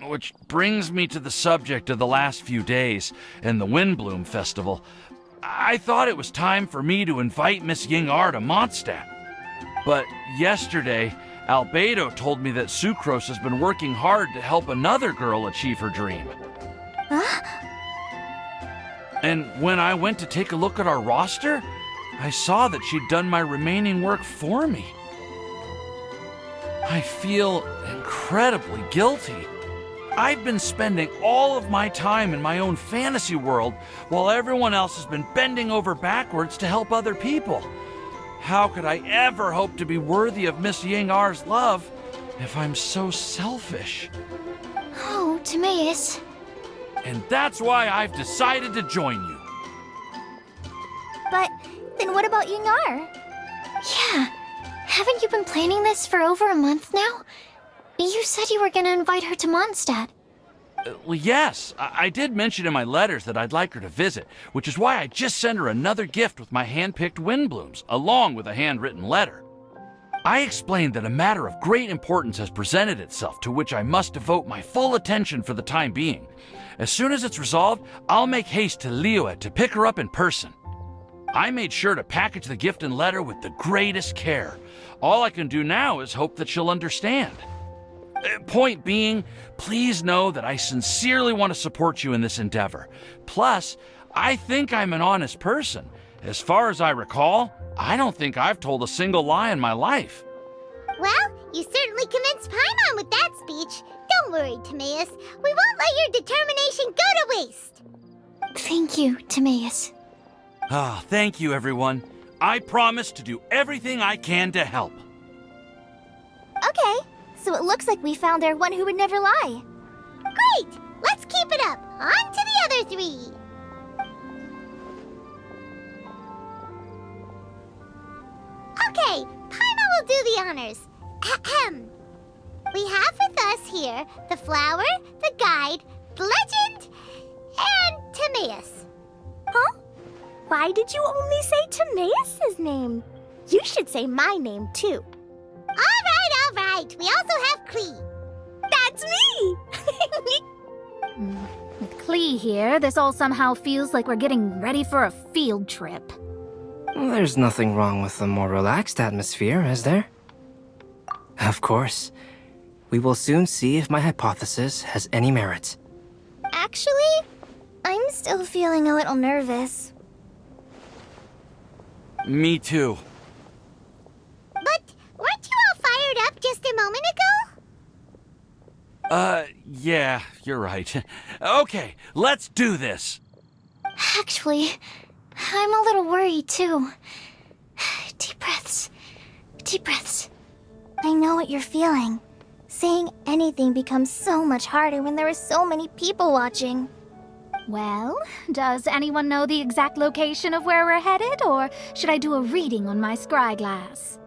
Which brings me to the subject of the last few days and the Windblume Festival. I thought it was time for me to invite Miss Ying-ar to Mondstadt. But yesterday, Albedo told me that Sucrose has been working hard to help another girl achieve her dream. Huh? And when I went to take a look at our roster, I saw that she'd done my remaining work for me. I feel incredibly guilty. I've been spending all of my time in my own fantasy world while everyone else has been bending over backwards to help other people. How could I ever hope to be worthy of Miss Ying-ar's love if I'm so selfish? Oh, Timaeus. And that's why I've decided to join you. But then what about Ying-ar? Yeah. Haven't you been planning this for over a month now? You said you were gonna invite her to Mondstadt. Well, yes, I did mention in my letters that I'd like her to visit, which is why I just sent her another gift with my hand-picked Windblooms, along with a handwritten letter. I explained that a matter of great importance has presented itself to which I must devote my full attention for the time being. As soon as it's resolved, I'll make haste to Liyue to pick her up in person. I made sure to package the gift and letter with the greatest care. All I can do now is hope that she'll understand. Point being, please know that I sincerely want to support you in this endeavor. Plus, I think I'm an honest person. As far as I recall, I don't think I've told a single lie in my life. Well, you certainly convinced Paimon with that speech. Don't worry, Timaeus. We won't let your determination go to waste. Thank you, Timaeus. Ah, thank you, everyone. I promise to do everything I can to help. Okay, so it looks like we found our one who would never lie. Great! Let's keep it up. On to the other three. Okay, Paimon will do the honors. Ahem. We have with us here the flower, the guide, the legend, and Timaeus. Huh? Why did you only say Timaeus' name? You should say my name, too. All right. We also have Klee. That's me! With Klee here, this all somehow feels like we're getting ready for a field trip. There's nothing wrong with a more relaxed atmosphere, is there? Of course. We will soon see if my hypothesis has any merit. Actually, I'm still feeling a little nervous. Me too. But weren't you all fired up just a moment ago? Yeah, you're right. Okay, let's do this. Actually, I'm a little worried too. Deep breaths. Deep breaths. I know what you're feeling. Saying anything becomes so much harder when there are so many people watching. Well, does anyone know the exact location of where we're headed, or should I do a reading on my scry glass?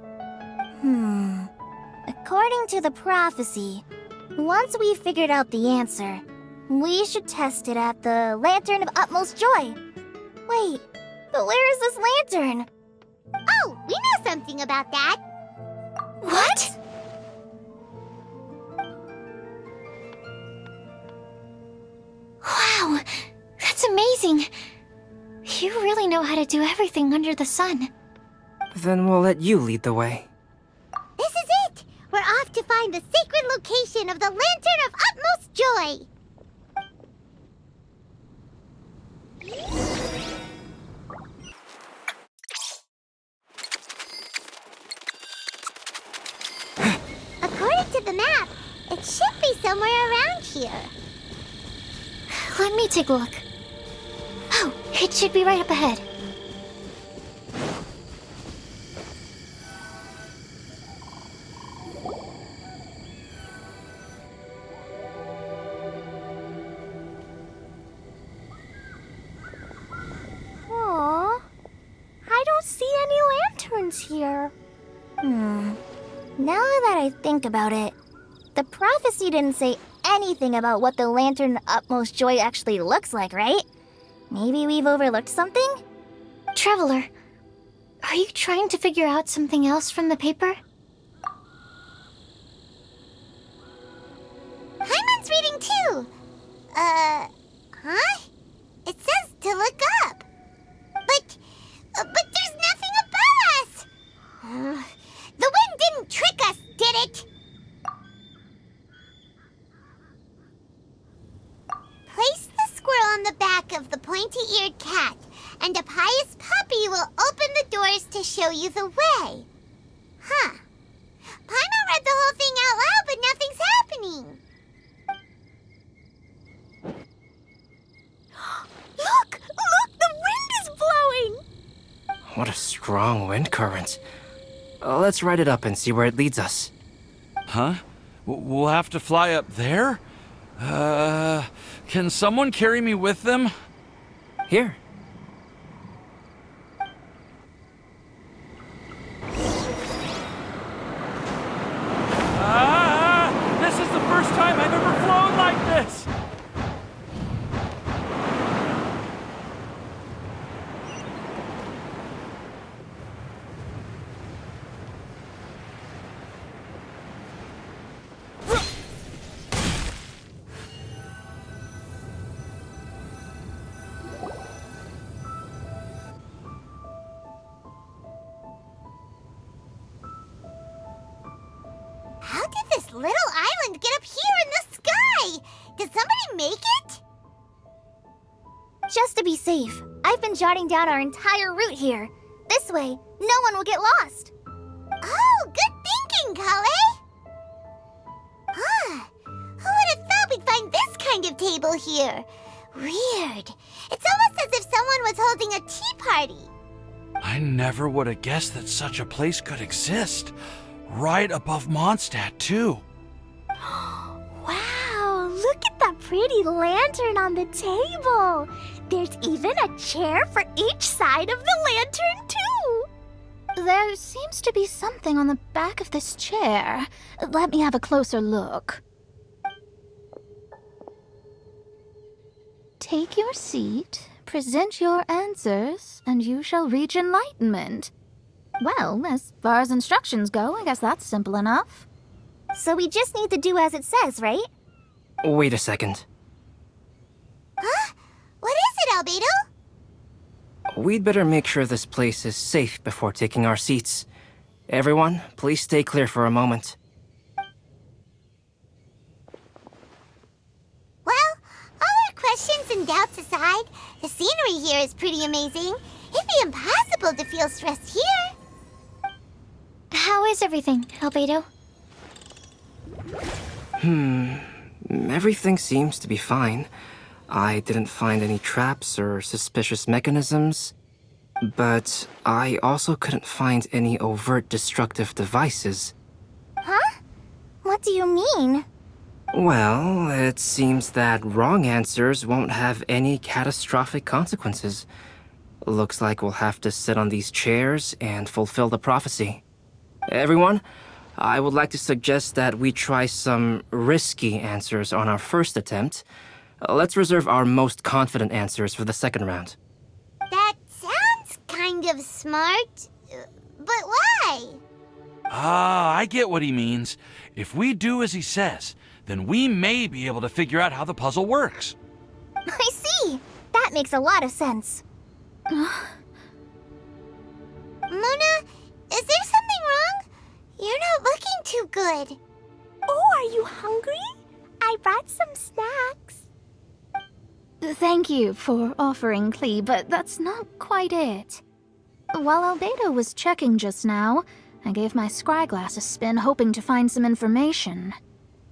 According to the prophecy, once we've figured out the answer, we should test it at the Lantern of Utmost Joy. Wait, but where is this lantern? Oh, we know something about that. What? Wow, that's amazing. You really know how to do everything under the sun. Then we'll let you lead the way. This is it! We're off to find the sacred location of the Lantern of Utmost Joy! According to the map, it should be somewhere around here. Let me take a look. Oh, it should be right up ahead. Aww, I don't see any lanterns here. Now that I think about it, the prophecy didn't say anything about what the Lantern of Utmost Joy actually looks like, right? Maybe we've overlooked something? Traveler, are you trying to figure out something else from the paper? Paimon's reading too. Huh? It says to look up. But there's nothing above us. The wind didn't trick us, did it? Place the squirrel on the back of the pointy-eared cat, and a pious puppy will open the doors to show you the way. Huh. Paimon read the whole thing out loud, but nothing's happening. Look! The wind is blowing! What a strong wind current. Let's write it up and see where it leads us. Huh? We'll have to fly up there? Can someone carry me with them? Here. This is the first time I've ever flown like this! this little island get up here in the sky? Did somebody make it? Just to be safe, I've been jotting down our entire route here. This way, no one will get lost. Oh, good thinking, Kale. Huh. Who would have thought we'd find this kind of table here? Weird. It's almost as if someone was holding a tea party. I never would have guessed that such a place could exist. Right above Mondstadt, too. Wow, look at that pretty lantern on the table. There's even a chair for each side of the lantern, too. There seems to be something on the back of this chair. Let me have a closer look. Take your seat, present your answers, and you shall reach enlightenment. Well, as far as instructions go, I guess that's simple enough. So we just need to do as it says, right? Wait a second. Huh? What is it, Albedo? We'd better make sure this place is safe before taking our seats. Everyone, please stay clear for a moment. Well, all our questions and doubts aside, the scenery here is pretty amazing. It'd be impossible to feel stressed here. How is everything, Albedo? Everything seems to be fine. I didn't find any traps or suspicious mechanisms, but I also couldn't find any overt destructive devices. Huh? What do you mean? Well, it seems that wrong answers won't have any catastrophic consequences. Looks like we'll have to sit on these chairs and fulfill the prophecy. Everyone, I would like to suggest that we try some risky answers on our first attempt. Let's reserve our most confident answers for the second round. That sounds kind of smart, but why? Ah, I get what he means. If we do as he says, then we may be able to figure out how the puzzle works. I see. That makes a lot of sense. Mona, is there something wrong? You're not looking too good. Oh, are you hungry? I brought some snacks. Thank you for offering, Klee, but that's not quite it. While Albedo was checking just now, I gave my scryglass a spin hoping to find some information.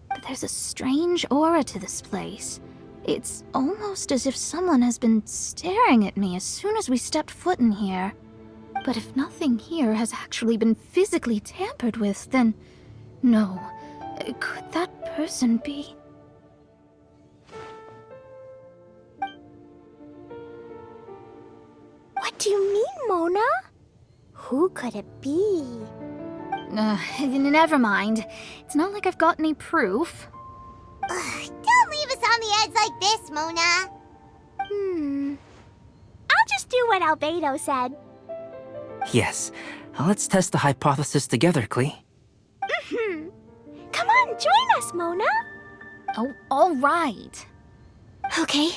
But there's a strange aura to this place. It's almost as if someone has been staring at me as soon as we stepped foot in here. But if nothing here has actually been physically tampered with, then no. Could that person be? What do you mean, Mona? Who could it be? Never mind. It's not like I've got any proof. Don't leave us on the edge like this, Mona. I'll just do what Albedo said. Yes, let's test the hypothesis together, Klee. Come on, join us, Mona. Oh, all right. Okay,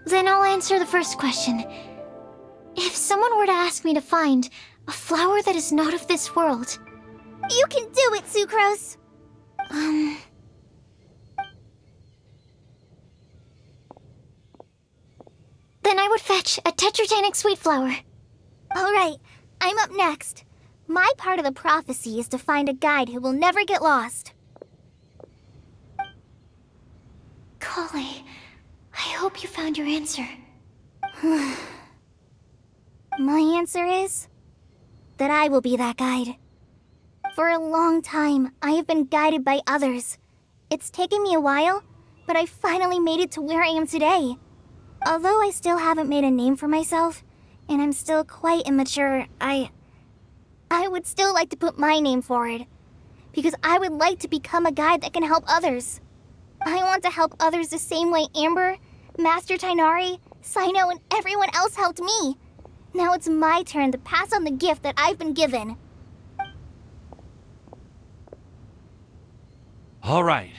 then I'll answer the first question. If someone were to ask me to find a flower that is not of this world... You can do it, Sucrose! Then I would fetch a tetratanic sweet flower. Alright, I'm up next. My part of the prophecy is to find a guide who will never get lost. Kale, I hope you found your answer. My answer is that I will be that guide. For a long time, I have been guided by others. It's taken me a while, but I finally made it to where I am today. Although I still haven't made a name for myself, and I'm still quite immature, I would still like to put my name forward. Because I would like to become a guide that can help others. I want to help others the same way Amber, Master Tainari, Sino, and everyone else helped me. Now it's my turn to pass on the gift that I've been given. All right,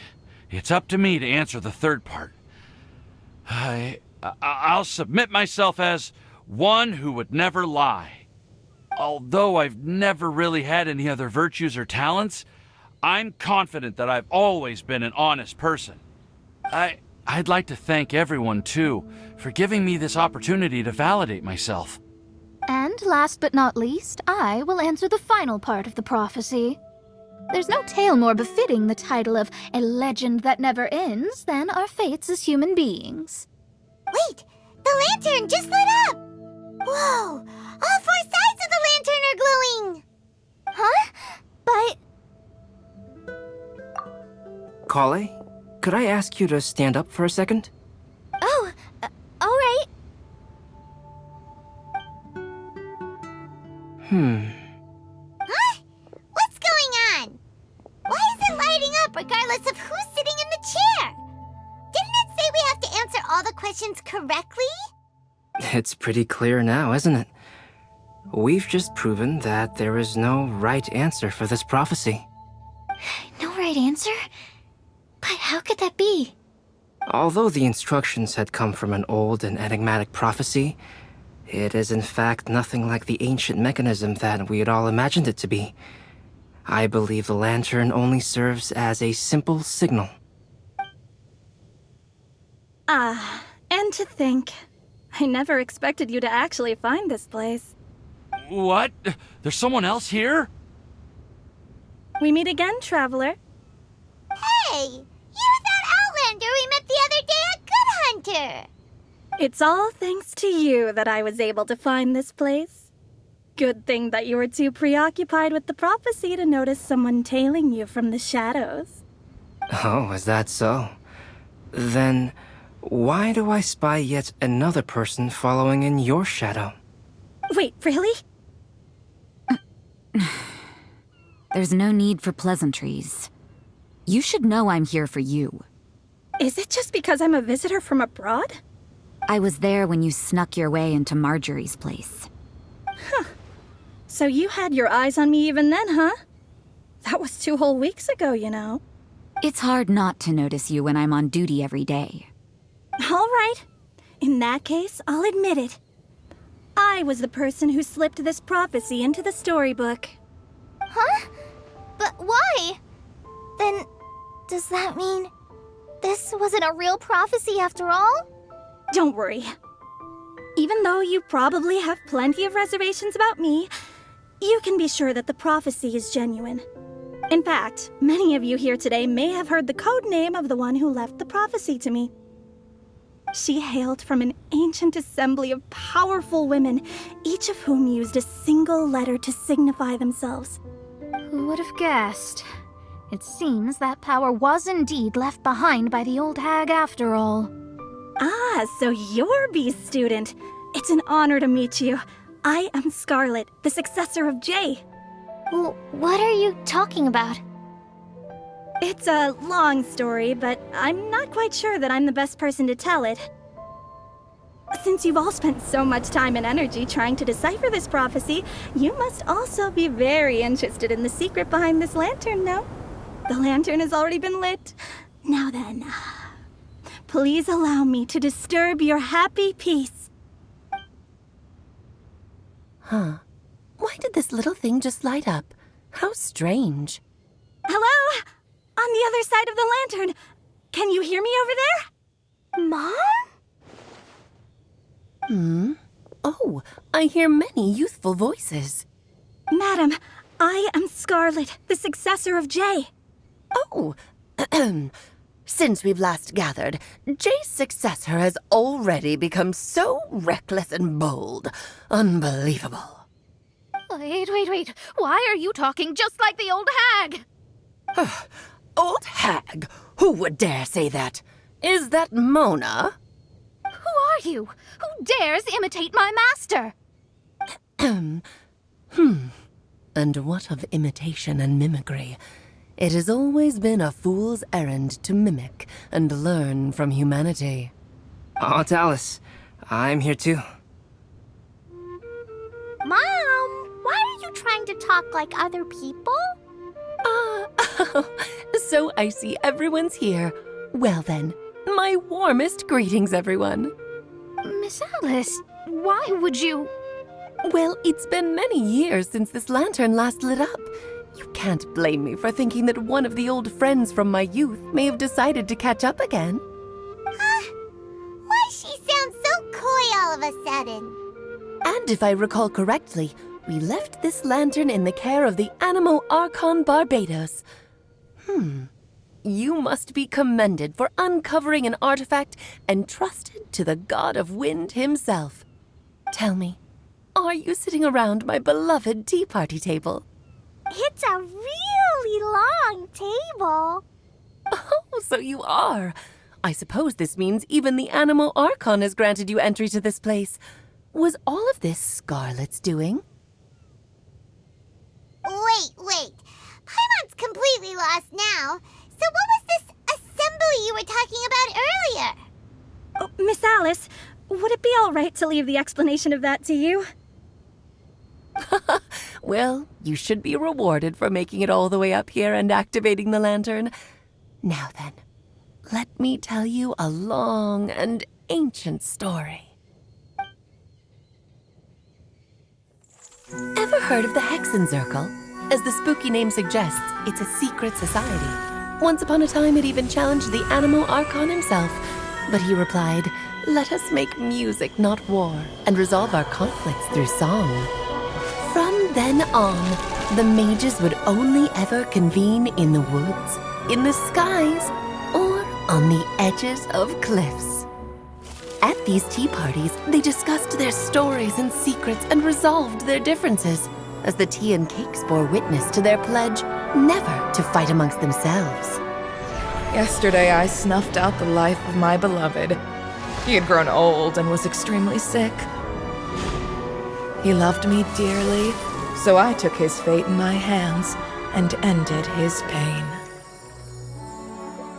it's up to me to answer the third part. I'll submit myself as one who would never lie. Although I've never really had any other virtues or talents, I'm confident that I've always been an honest person. I'd like to thank everyone, too, for giving me this opportunity to validate myself. And last but not least, I will answer the final part of the prophecy. There's no tale more befitting the title of a legend that never ends than our fates as human beings. Wait! The lantern just lit up! Whoa! All 4 sides of the lantern are glowing! Huh? But... Kale, could I ask you to stand up for a second? Oh, alright. Huh? What's going on? Why is it lighting up regardless of who's sitting in the chair? Didn't it say we have to answer all the questions correctly? It's pretty clear now, isn't it? We've just proven that there is no right answer for this prophecy. No right answer? But how could that be? Although the instructions had come from an old and enigmatic prophecy, it is in fact nothing like the ancient mechanism that we had all imagined it to be. I believe the lantern only serves as a simple signal. And to think, I never expected you to actually find this place. What? There's someone else here? We meet again, traveler. Hey! You're that Outlander we met the other day at Good Hunter! It's all thanks to you that I was able to find this place. Good thing that you were too preoccupied with the prophecy to notice someone tailing you from the shadows. Oh, is that so? Then, why do I spy yet another person following in your shadow? Wait, really? There's no need for pleasantries. You should know I'm here for you. Is it just because I'm a visitor from abroad? I was there when you snuck your way into Marjorie's place. Huh. So you had your eyes on me even then, huh? That was 2 whole weeks ago, you know. It's hard not to notice you when I'm on duty every day. All right. In that case, I'll admit it. I was the person who slipped this prophecy into the storybook. Huh? But why? Then, does that mean this wasn't a real prophecy after all? Don't worry. Even though you probably have plenty of reservations about me, you can be sure that the prophecy is genuine. In fact, many of you here today may have heard the code name of the one who left the prophecy to me. She hailed from an ancient assembly of powerful women, each of whom used a single letter to signify themselves. Who would have guessed? It seems that power was indeed left behind by the old hag after all. Ah, so you're B's student. It's an honor to meet you. I am Scarlet, the successor of Jay. Well, what are you talking about? It's a long story, but I'm not quite sure that I'm the best person to tell it. Since you've all spent so much time and energy trying to decipher this prophecy, you must also be very interested in the secret behind this lantern, no? The lantern has already been lit. Now then, please allow me to disturb your happy peace. Huh. Why did this little thing just light up? How strange. Hello? On the other side of the lantern. Can you hear me over there? Mom? Oh, I hear many youthful voices. Madam, I am Scarlet, the successor of Jay. Oh, since we've last gathered, Jay's successor has already become so reckless and bold. Unbelievable. Wait. Why are you talking just like the old hag? Old hag? Who would dare say that? Is that Mona? Who are you? Who dares imitate my master? And what of imitation and mimicry? It has always been a fool's errand to mimic and learn from humanity. Aunt Alice, I'm here too. Mom, why are you trying to talk like other people? So I see everyone's here. Well then, my warmest greetings, everyone. Miss Alice, why would you... Well, it's been many years since this lantern last lit up. You can't blame me for thinking that one of the old friends from my youth may have decided to catch up again. Why she sounds so coy all of a sudden? And if I recall correctly, we left this lantern in the care of the Animo Archon Barbados. You must be commended for uncovering an artifact entrusted to the god of wind himself. Tell me, are you sitting around my beloved tea party table? It's a really long table. Oh, so you are. I suppose this means even the Animo Archon has granted you entry to this place. Was all of this Scarlet's doing? Wait. Paimon's completely lost now. So what was this assembly you were talking about earlier? Oh, Miss Alice, would it be all right to leave the explanation of that to you? Well, you should be rewarded for making it all the way up here and activating the lantern. Now then, let me tell you a long and ancient story. Ever heard of the Hexenzirkel? As the spooky name suggests, it's a secret society. Once upon a time, it even challenged the Animo Archon himself. But he replied, "Let us make music, not war, and resolve our conflicts through song." From then on, the mages would only ever convene in the woods, in the skies, or on the edges of cliffs. At these tea parties, they discussed their stories and secrets and resolved their differences, as the tea and cakes bore witness to their pledge never to fight amongst themselves. Yesterday I snuffed out the life of my beloved. He had grown old and was extremely sick. He loved me dearly, so I took his fate in my hands and ended his pain.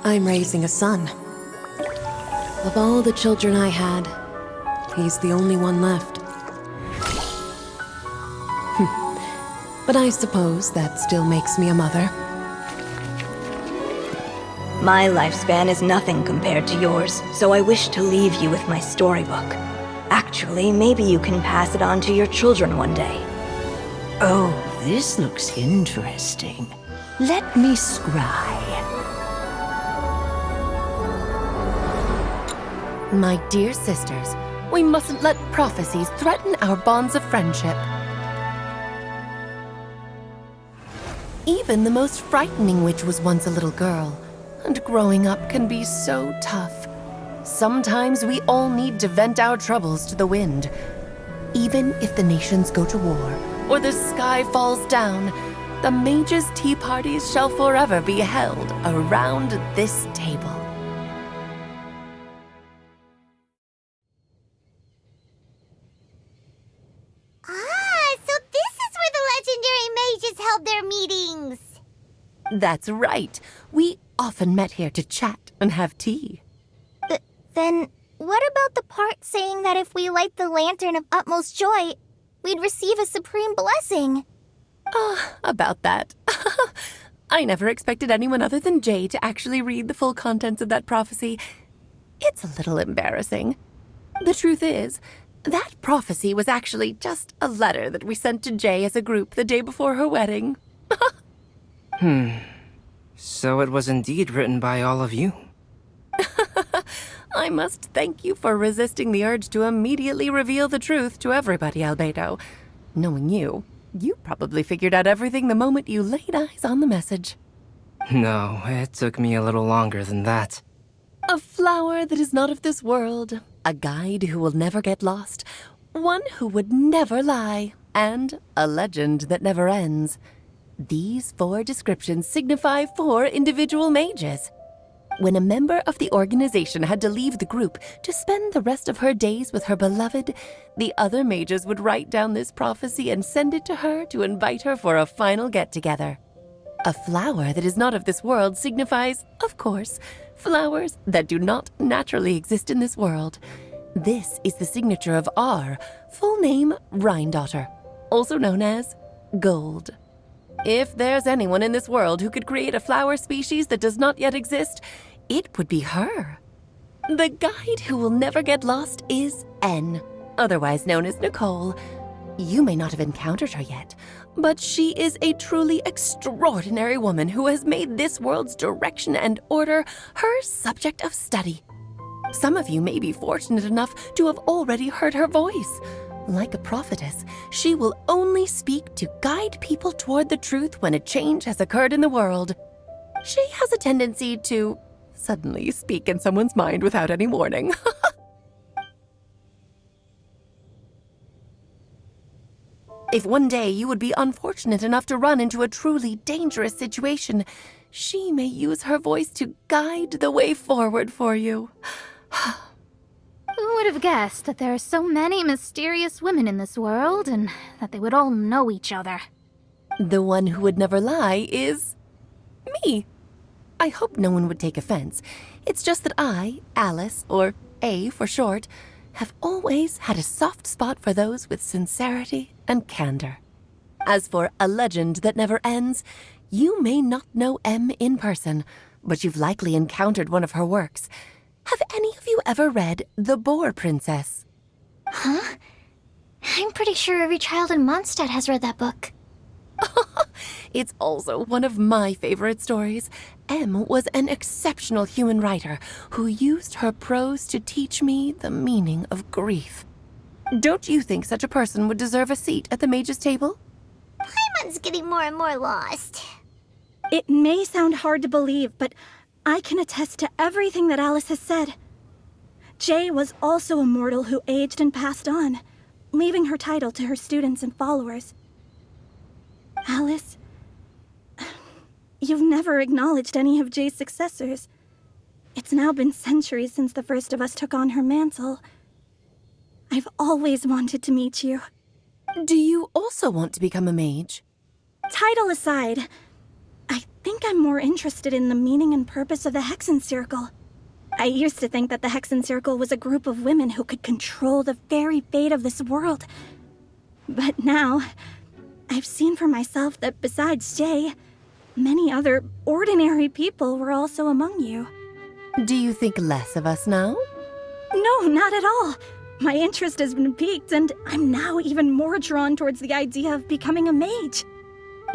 I'm raising a son. Of all the children I had, he's the only one left. But I suppose that still makes me a mother. My lifespan is nothing compared to yours, so I wish to leave you with my storybook. Actually, maybe you can pass it on to your children one day. Oh, this looks interesting. Let me scry. My dear sisters, we mustn't let prophecies threaten our bonds of friendship. Even the most frightening witch was once a little girl, and growing up can be so tough. Sometimes we all need to vent our troubles to the wind. Even if the nations go to war, or the sky falls down, the mages' tea parties shall forever be held around this table. So this is where the legendary mages held their meetings. That's right. We often met here to chat and have tea. Then what about the part saying that if we light the lantern of utmost joy, we'd receive a supreme blessing? About that. I never expected anyone other than Jay to actually read the full contents of that prophecy. It's a little embarrassing. The truth is, that prophecy was actually just a letter that we sent to Jay as a group the day before her wedding. So it was indeed written by all of you. I must thank you for resisting the urge to immediately reveal the truth to everybody, Albedo. Knowing you probably figured out everything the moment you laid eyes on the message. No, it took me a little longer than that. A flower that is not of this world, a guide who will never get lost, one who would never lie, and a legend that never ends. These 4 descriptions signify 4 individual mages. When a member of the organization had to leave the group to spend the rest of her days with her beloved, the other mages would write down this prophecy and send it to her to invite her for a final get-together. A flower that is not of this world signifies, of course, flowers that do not naturally exist in this world. This is the signature of our full name, Rhindaughter, also known as Gold. If there's anyone in this world who could create a flower species that does not yet exist, it would be her. The guide who will never get lost is N, otherwise known as Nicole. You may not have encountered her yet, But she is a truly extraordinary woman who has made this world's direction and order her subject of study. Some of you may be fortunate enough to have already heard her voice. Like a prophetess, she will only speak to guide people toward the truth when a change has occurred in the world. She has a tendency to suddenly speak in someone's mind without any warning. If one day you would be unfortunate enough to run into a truly dangerous situation, she may use her voice to guide the way forward for you. Who would have guessed that there are so many mysterious women in this world and that they would all know each other? The one who would never lie is me. I hope no one would take offense. It's just that I, Alice, or A for short, have always had a soft spot for those with sincerity and candor. As for A Legend That Never Ends, you may not know M in person, but you've likely encountered one of her works. Have any of you ever read The Boar Princess? Huh? I'm pretty sure every child in Mondstadt has read that book. It's also one of my favorite stories. M was an exceptional human writer who used her prose to teach me the meaning of grief. Don't you think such a person would deserve a seat at the mage's table? Paimon's getting more and more lost. It may sound hard to believe, but I can attest to everything that Alice has said. Jay was also a mortal who aged and passed on, leaving her title to her students and followers. Alice, you've never acknowledged any of Jay's successors. It's now been centuries since the first of us took on her mantle. I've always wanted to meet you. Do you also want to become a mage? Title aside, I think I'm more interested in the meaning and purpose of the Hexen Circle. I used to think that the Hexen Circle was a group of women who could control the very fate of this world. But now, I've seen for myself that besides Jay, many other ordinary people were also among you. Do you think less of us now? No, not at all. My interest has been piqued, and I'm now even more drawn towards the idea of becoming a mage.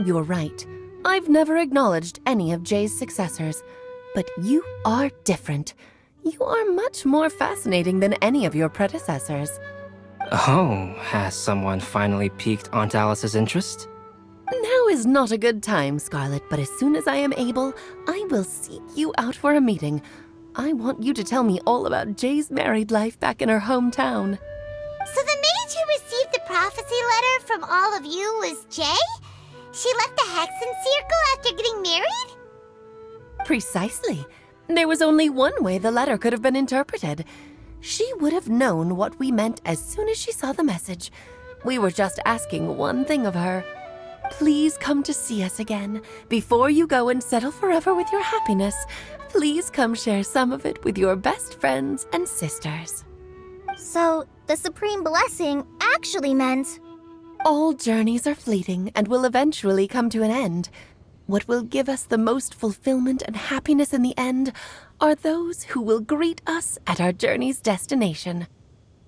You're right. I've never acknowledged any of Jay's successors, but you are different. You are much more fascinating than any of your predecessors. Oh, has someone finally piqued Aunt Alice's interest? Now is not a good time, Scarlet, but as soon as I am able, I will seek you out for a meeting. I want you to tell me all about Jay's married life back in her hometown. So the mage who received the prophecy letter from all of you was Jay? She left the Hexen Circle after getting married? Precisely. There was only one way the letter could have been interpreted. She would have known what we meant as soon as she saw the message. We were just asking one thing of her. Please come to see us again. Before you go and settle forever with your happiness, please come share some of it with your best friends and sisters. So, the Supreme Blessing actually meant... All journeys are fleeting and will eventually come to an end. What will give us the most fulfillment and happiness in the end are those who will greet us at our journey's destination.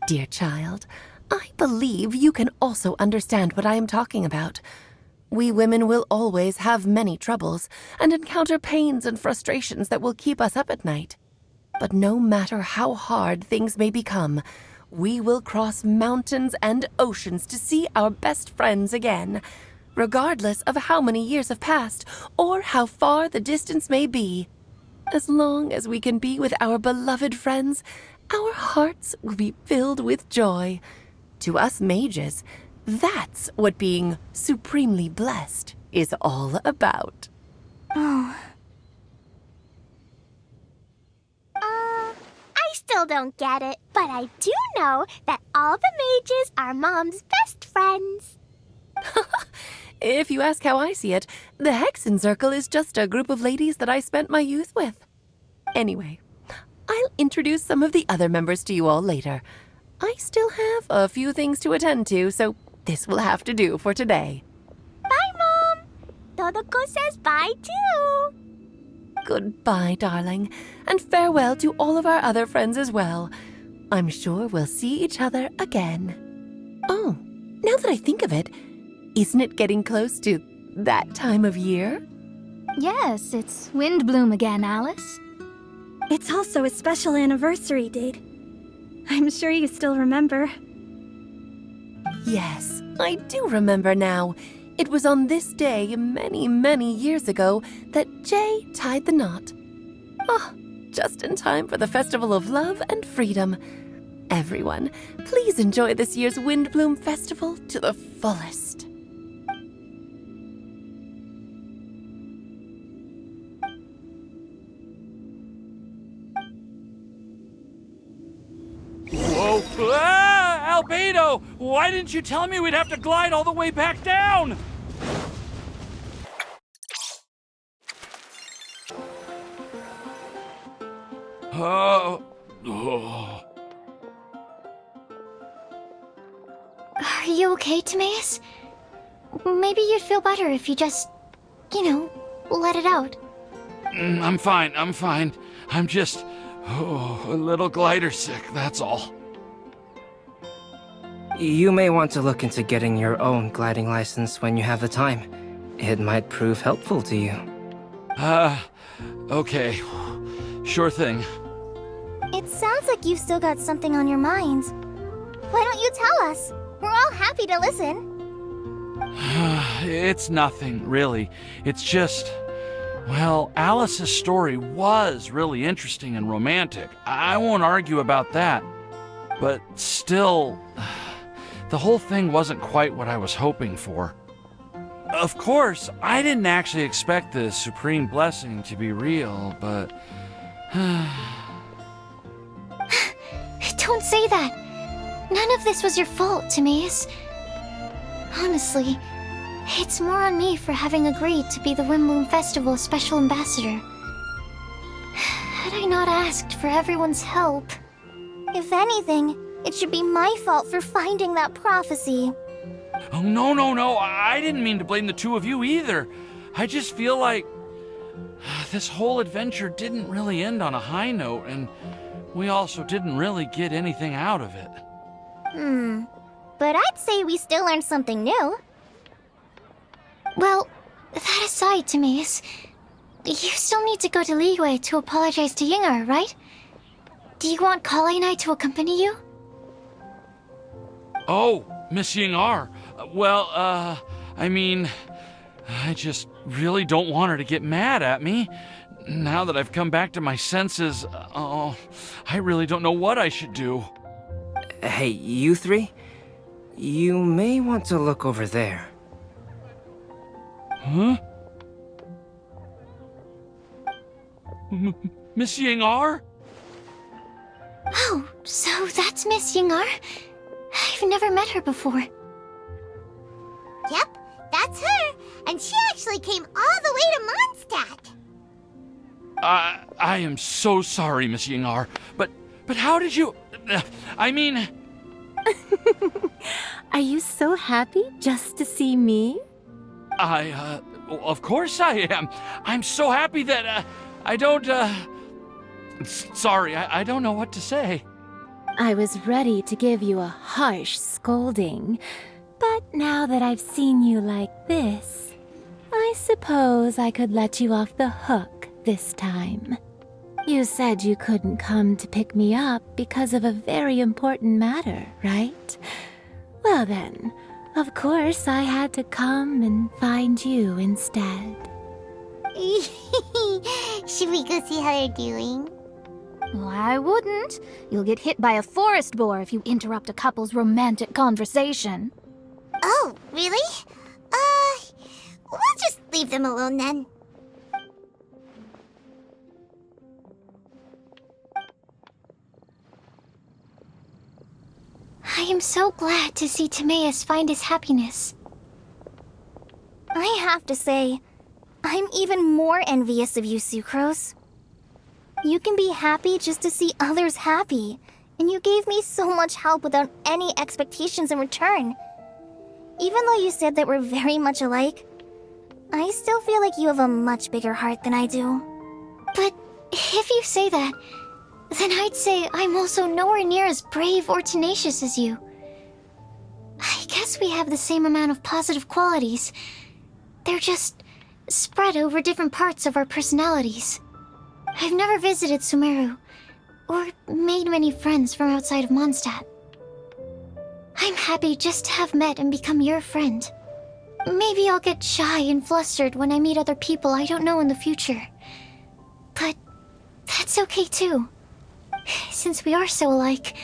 Dear child, I believe you can also understand what I am talking about. We women will always have many troubles and encounter pains and frustrations that will keep us up at night. But no matter how hard things may become, we will cross mountains and oceans to see our best friends again, regardless of how many years have passed or how far the distance may be. As long as we can be with our beloved friends, our hearts will be filled with joy. To us mages, that's what being supremely blessed is all about. Oh. I still don't get it, but I do know that all the mages are Mom's best friends. If you ask how I see it, the Hexen Circle is just a group of ladies that I spent my youth with. Anyway, I'll introduce some of the other members to you all later. I still have a few things to attend to, so this will have to do for today. Bye, Mom. Todoko says bye, too. Goodbye, darling, and farewell to all of our other friends as well. I'm sure we'll see each other again. Oh, now that I think of it, Isn't it getting close to that time of year? Yes, it's Windblume again, Alice. It's also a special anniversary date. I'm sure you still remember. Yes, I do remember now. It was on this day many, many years ago that Jay tied the knot. Ah, just in time for the Festival of Love and Freedom. Everyone, please enjoy this year's Windblume Festival to the fullest. Whoa! Ah! Albedo! Why didn't you tell me we'd have to glide all the way back down? Oh. Are you okay, Timaeus? Maybe you'd feel better if you just, let it out. I'm fine. I'm just a little glider sick, that's all. You may want to look into getting your own gliding license when you have the time. It might prove helpful to you. Okay. Sure thing. It sounds like you've still got something on your mind. Why don't you tell us? We're all happy to listen. It's nothing, really. It's just... Well, Alice's story was really interesting and romantic. I won't argue about that. But still, the whole thing wasn't quite what I was hoping for. Of course, I didn't actually expect the supreme blessing to be real, but... Don't say that. None of this was your fault, Timaeus. Honestly, it's more on me for having agreed to be the Windblume Festival Special Ambassador. Had I not asked for everyone's help... If anything, it should be my fault for finding that prophecy. Oh, no. I didn't mean to blame the two of you either. I just feel like this whole adventure didn't really end on a high note, and we also didn't really get anything out of it. But I'd say we still learned something new. Well, that aside, Timaeus, you still need to go to Liyue to apologize to Yingar, right? Do you want Kale and I to accompany you? Oh, Miss Yingar. Well, I mean, I just really don't want her to get mad at me. Now that I've come back to my senses, I really don't know what I should do. Hey, you three? You may want to look over there. Huh? Miss Yingar? Oh, so that's Miss Yingar? I've never met her before. Yep, that's her. And she actually came all the way to Mondstadt. I am so sorry, Miss Yingar, but how did you... I mean... Are you so happy just to see me? Of course I am. I'm so happy that, I don't, Sorry, I don't know what to say. I was ready to give you a harsh scolding, but now that I've seen you like this, I suppose I could let you off the hook this time. You said you couldn't come to pick me up because of a very important matter, right? Well then, of course I had to come and find you instead. Should we go see how they're doing? Well, I wouldn't. You'll get hit by a forest boar if you interrupt a couple's romantic conversation. Oh, really? We'll just leave them alone then. I am so glad to see Timaeus find his happiness. I have to say, I'm even more envious of you, Sucrose. You can be happy just to see others happy, and you gave me so much help without any expectations in return. Even though you said that we're very much alike, I still feel like you have a much bigger heart than I do. But if you say that, then I'd say I'm also nowhere near as brave or tenacious as you. I guess guess we have the same amount of positive qualities. They're just spread over different parts of our personalities. I've never visited Sumeru, or made many friends from outside of Mondstadt. I'm happy just to have met and become your friend. Maybe I'll get shy and flustered when I meet other people I don't know in the future. But that's okay too. Since we are so alike,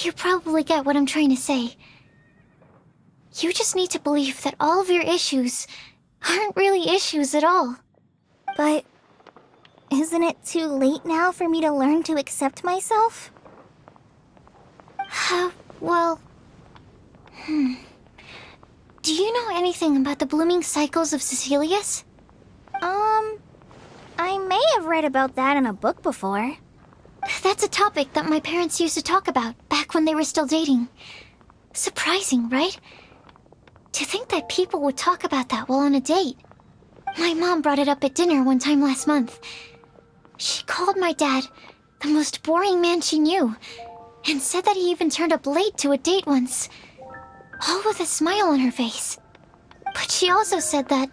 you probably get what I'm trying to say. You just need to believe that all of your issues aren't really issues at all. But isn't it too late now for me to learn to accept myself? Well... Do you know anything about the blooming cycles of Cecilius? I may have read about that in a book before. That's a topic that my parents used to talk about back when they were still dating. Surprising, right? To think that people would talk about that while on a date. My mom brought it up at dinner one time last month. She called my dad the most boring man she knew, and said that he even turned up late to a date once, all with a smile on her face. But she also said that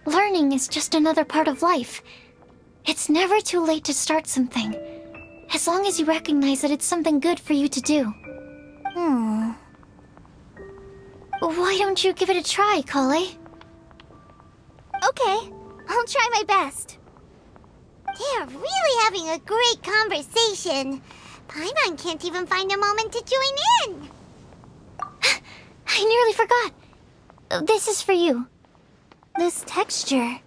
learning is just another part of life. It's never too late to start something, as long as you recognize that it's something good for you to do. Why don't you give it a try, Kale? Okay, I'll try my best. They're really having a great conversation. Paimon can't even find a moment to join in. I nearly forgot. This is for you. This texture.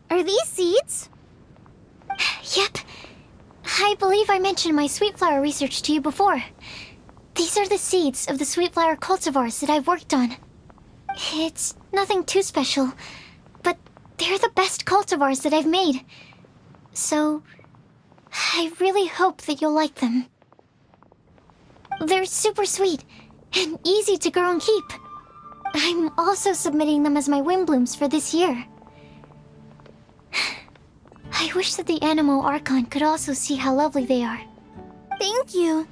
Are these seeds? Yep. I believe I mentioned my sweet flower research to you before. These are the seeds of the sweet flower cultivars that I've worked on. It's nothing too special, but they're the best cultivars that I've made. So, I really hope that you'll like them. They're super sweet and easy to grow and keep. I'm also submitting them as my Windblooms for this year. I wish that the Animo Archon could also see how lovely they are. Thank you.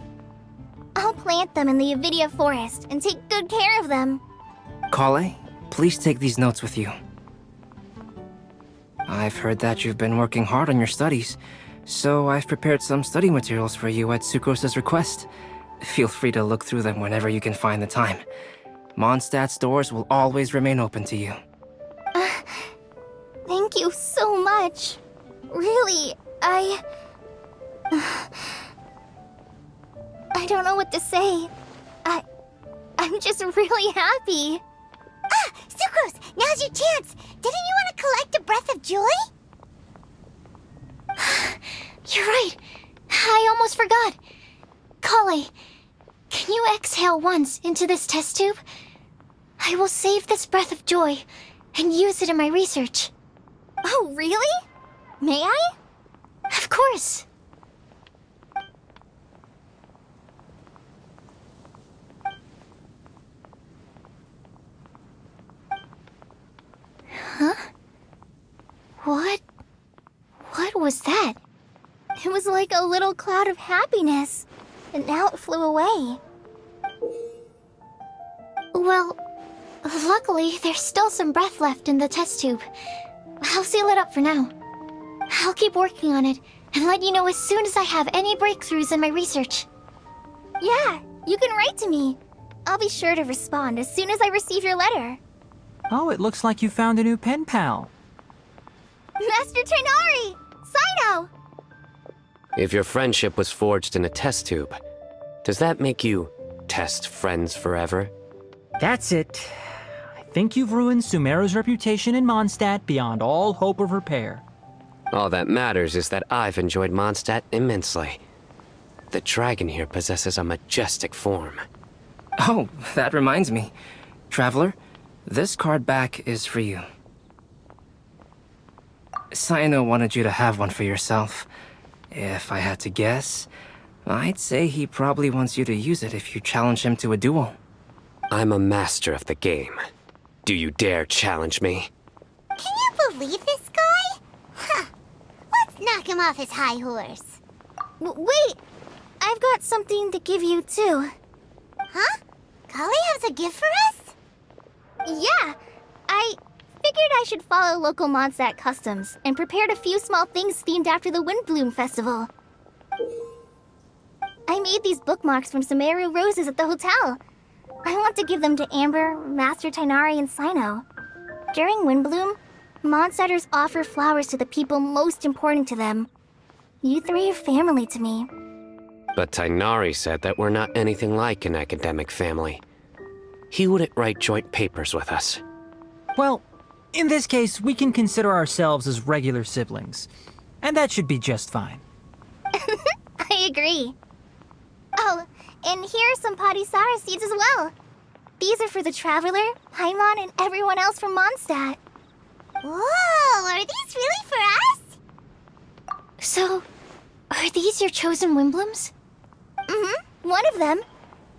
I'll plant them in the Avidia forest and take good care of them. Kale, please take these notes with you. I've heard that you've been working hard on your studies, so I've prepared some study materials for you at Sucrose's request. Feel free to look through them whenever you can find the time. Mondstadt's doors will always remain open to you. Thank you so much. Really, I don't know what to say. I'm just really happy. Sucrose, now's your chance. Didn't you want to collect a breath of joy? You're right. I almost forgot. Kale, can you exhale once into this test tube? I will save this breath of joy and use it in my research. Oh, really? May I? Of course. Huh? What was that? It was like a little cloud of happiness, and now it flew away. Well, luckily, there's still some breath left in the test tube. I'll seal it up for now. I'll keep working on it and let you know as soon as I have any breakthroughs in my research. Yeah, you can write to me. I'll be sure to respond as soon as I receive your letter. Oh, it looks like you found a new pen pal. Master Tainari! Sino! If your friendship was forged in a test tube, does that make you test friends forever? That's it. I think you've ruined Sumeru's reputation in Mondstadt beyond all hope of repair. All that matters is that I've enjoyed Mondstadt immensely. The dragon here possesses a majestic form. Oh, that reminds me. Traveler, this card back is for you. Sino wanted you to have one for yourself. If I had to guess, I'd say he probably wants you to use it if you challenge him to a duel. I'm a master of the game. Do you dare challenge me? Can you believe this guy? Huh. Let's knock him off his high horse. Wait! I've got something to give you, too. Huh? Kale has a gift for us? Yeah, I figured I should follow local Mondstadt customs and prepared a few small things themed after the Windblume festival. I made these bookmarks from Sumeru roses at the hotel. I want to give them to Amber, Master Tainari, and Sino. During Windblume, Mondstadters offer flowers to the people most important to them. You three are family to me. But Tainari said that we're not anything like an academic family. He wouldn't write joint papers with us. Well, in this case, we can consider ourselves as regular siblings. And that should be just fine. I agree. Oh, and here are some Padisara seeds as well. These are for the Traveler, Paimon, and everyone else from Mondstadt. Whoa, are these really for us? So, are these your chosen Windblooms? Mm-hmm, one of them.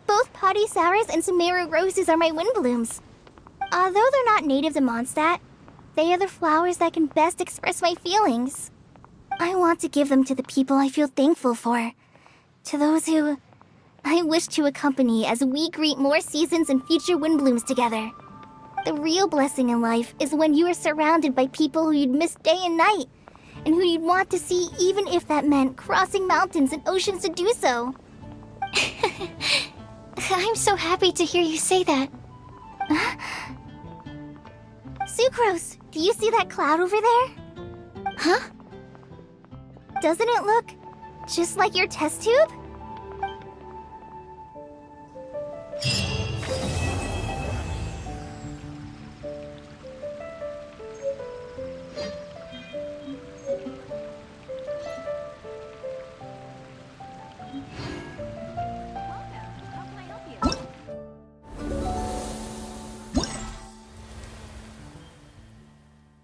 Both Padisauras and Sumeru roses are my Windblooms. Although they're not native to Mondstadt, they are the flowers that can best express my feelings. I want to give them to the people I feel thankful for. To those who I wish to accompany as we greet more seasons and future Windblooms together. The real blessing in life is when you are surrounded by people who you'd miss day and night, and who you'd want to see even if that meant crossing mountains and oceans to do so. I'm so happy to hear you say that. Sucrose, do you see that cloud over there? Huh? Doesn't it look just like your test tube?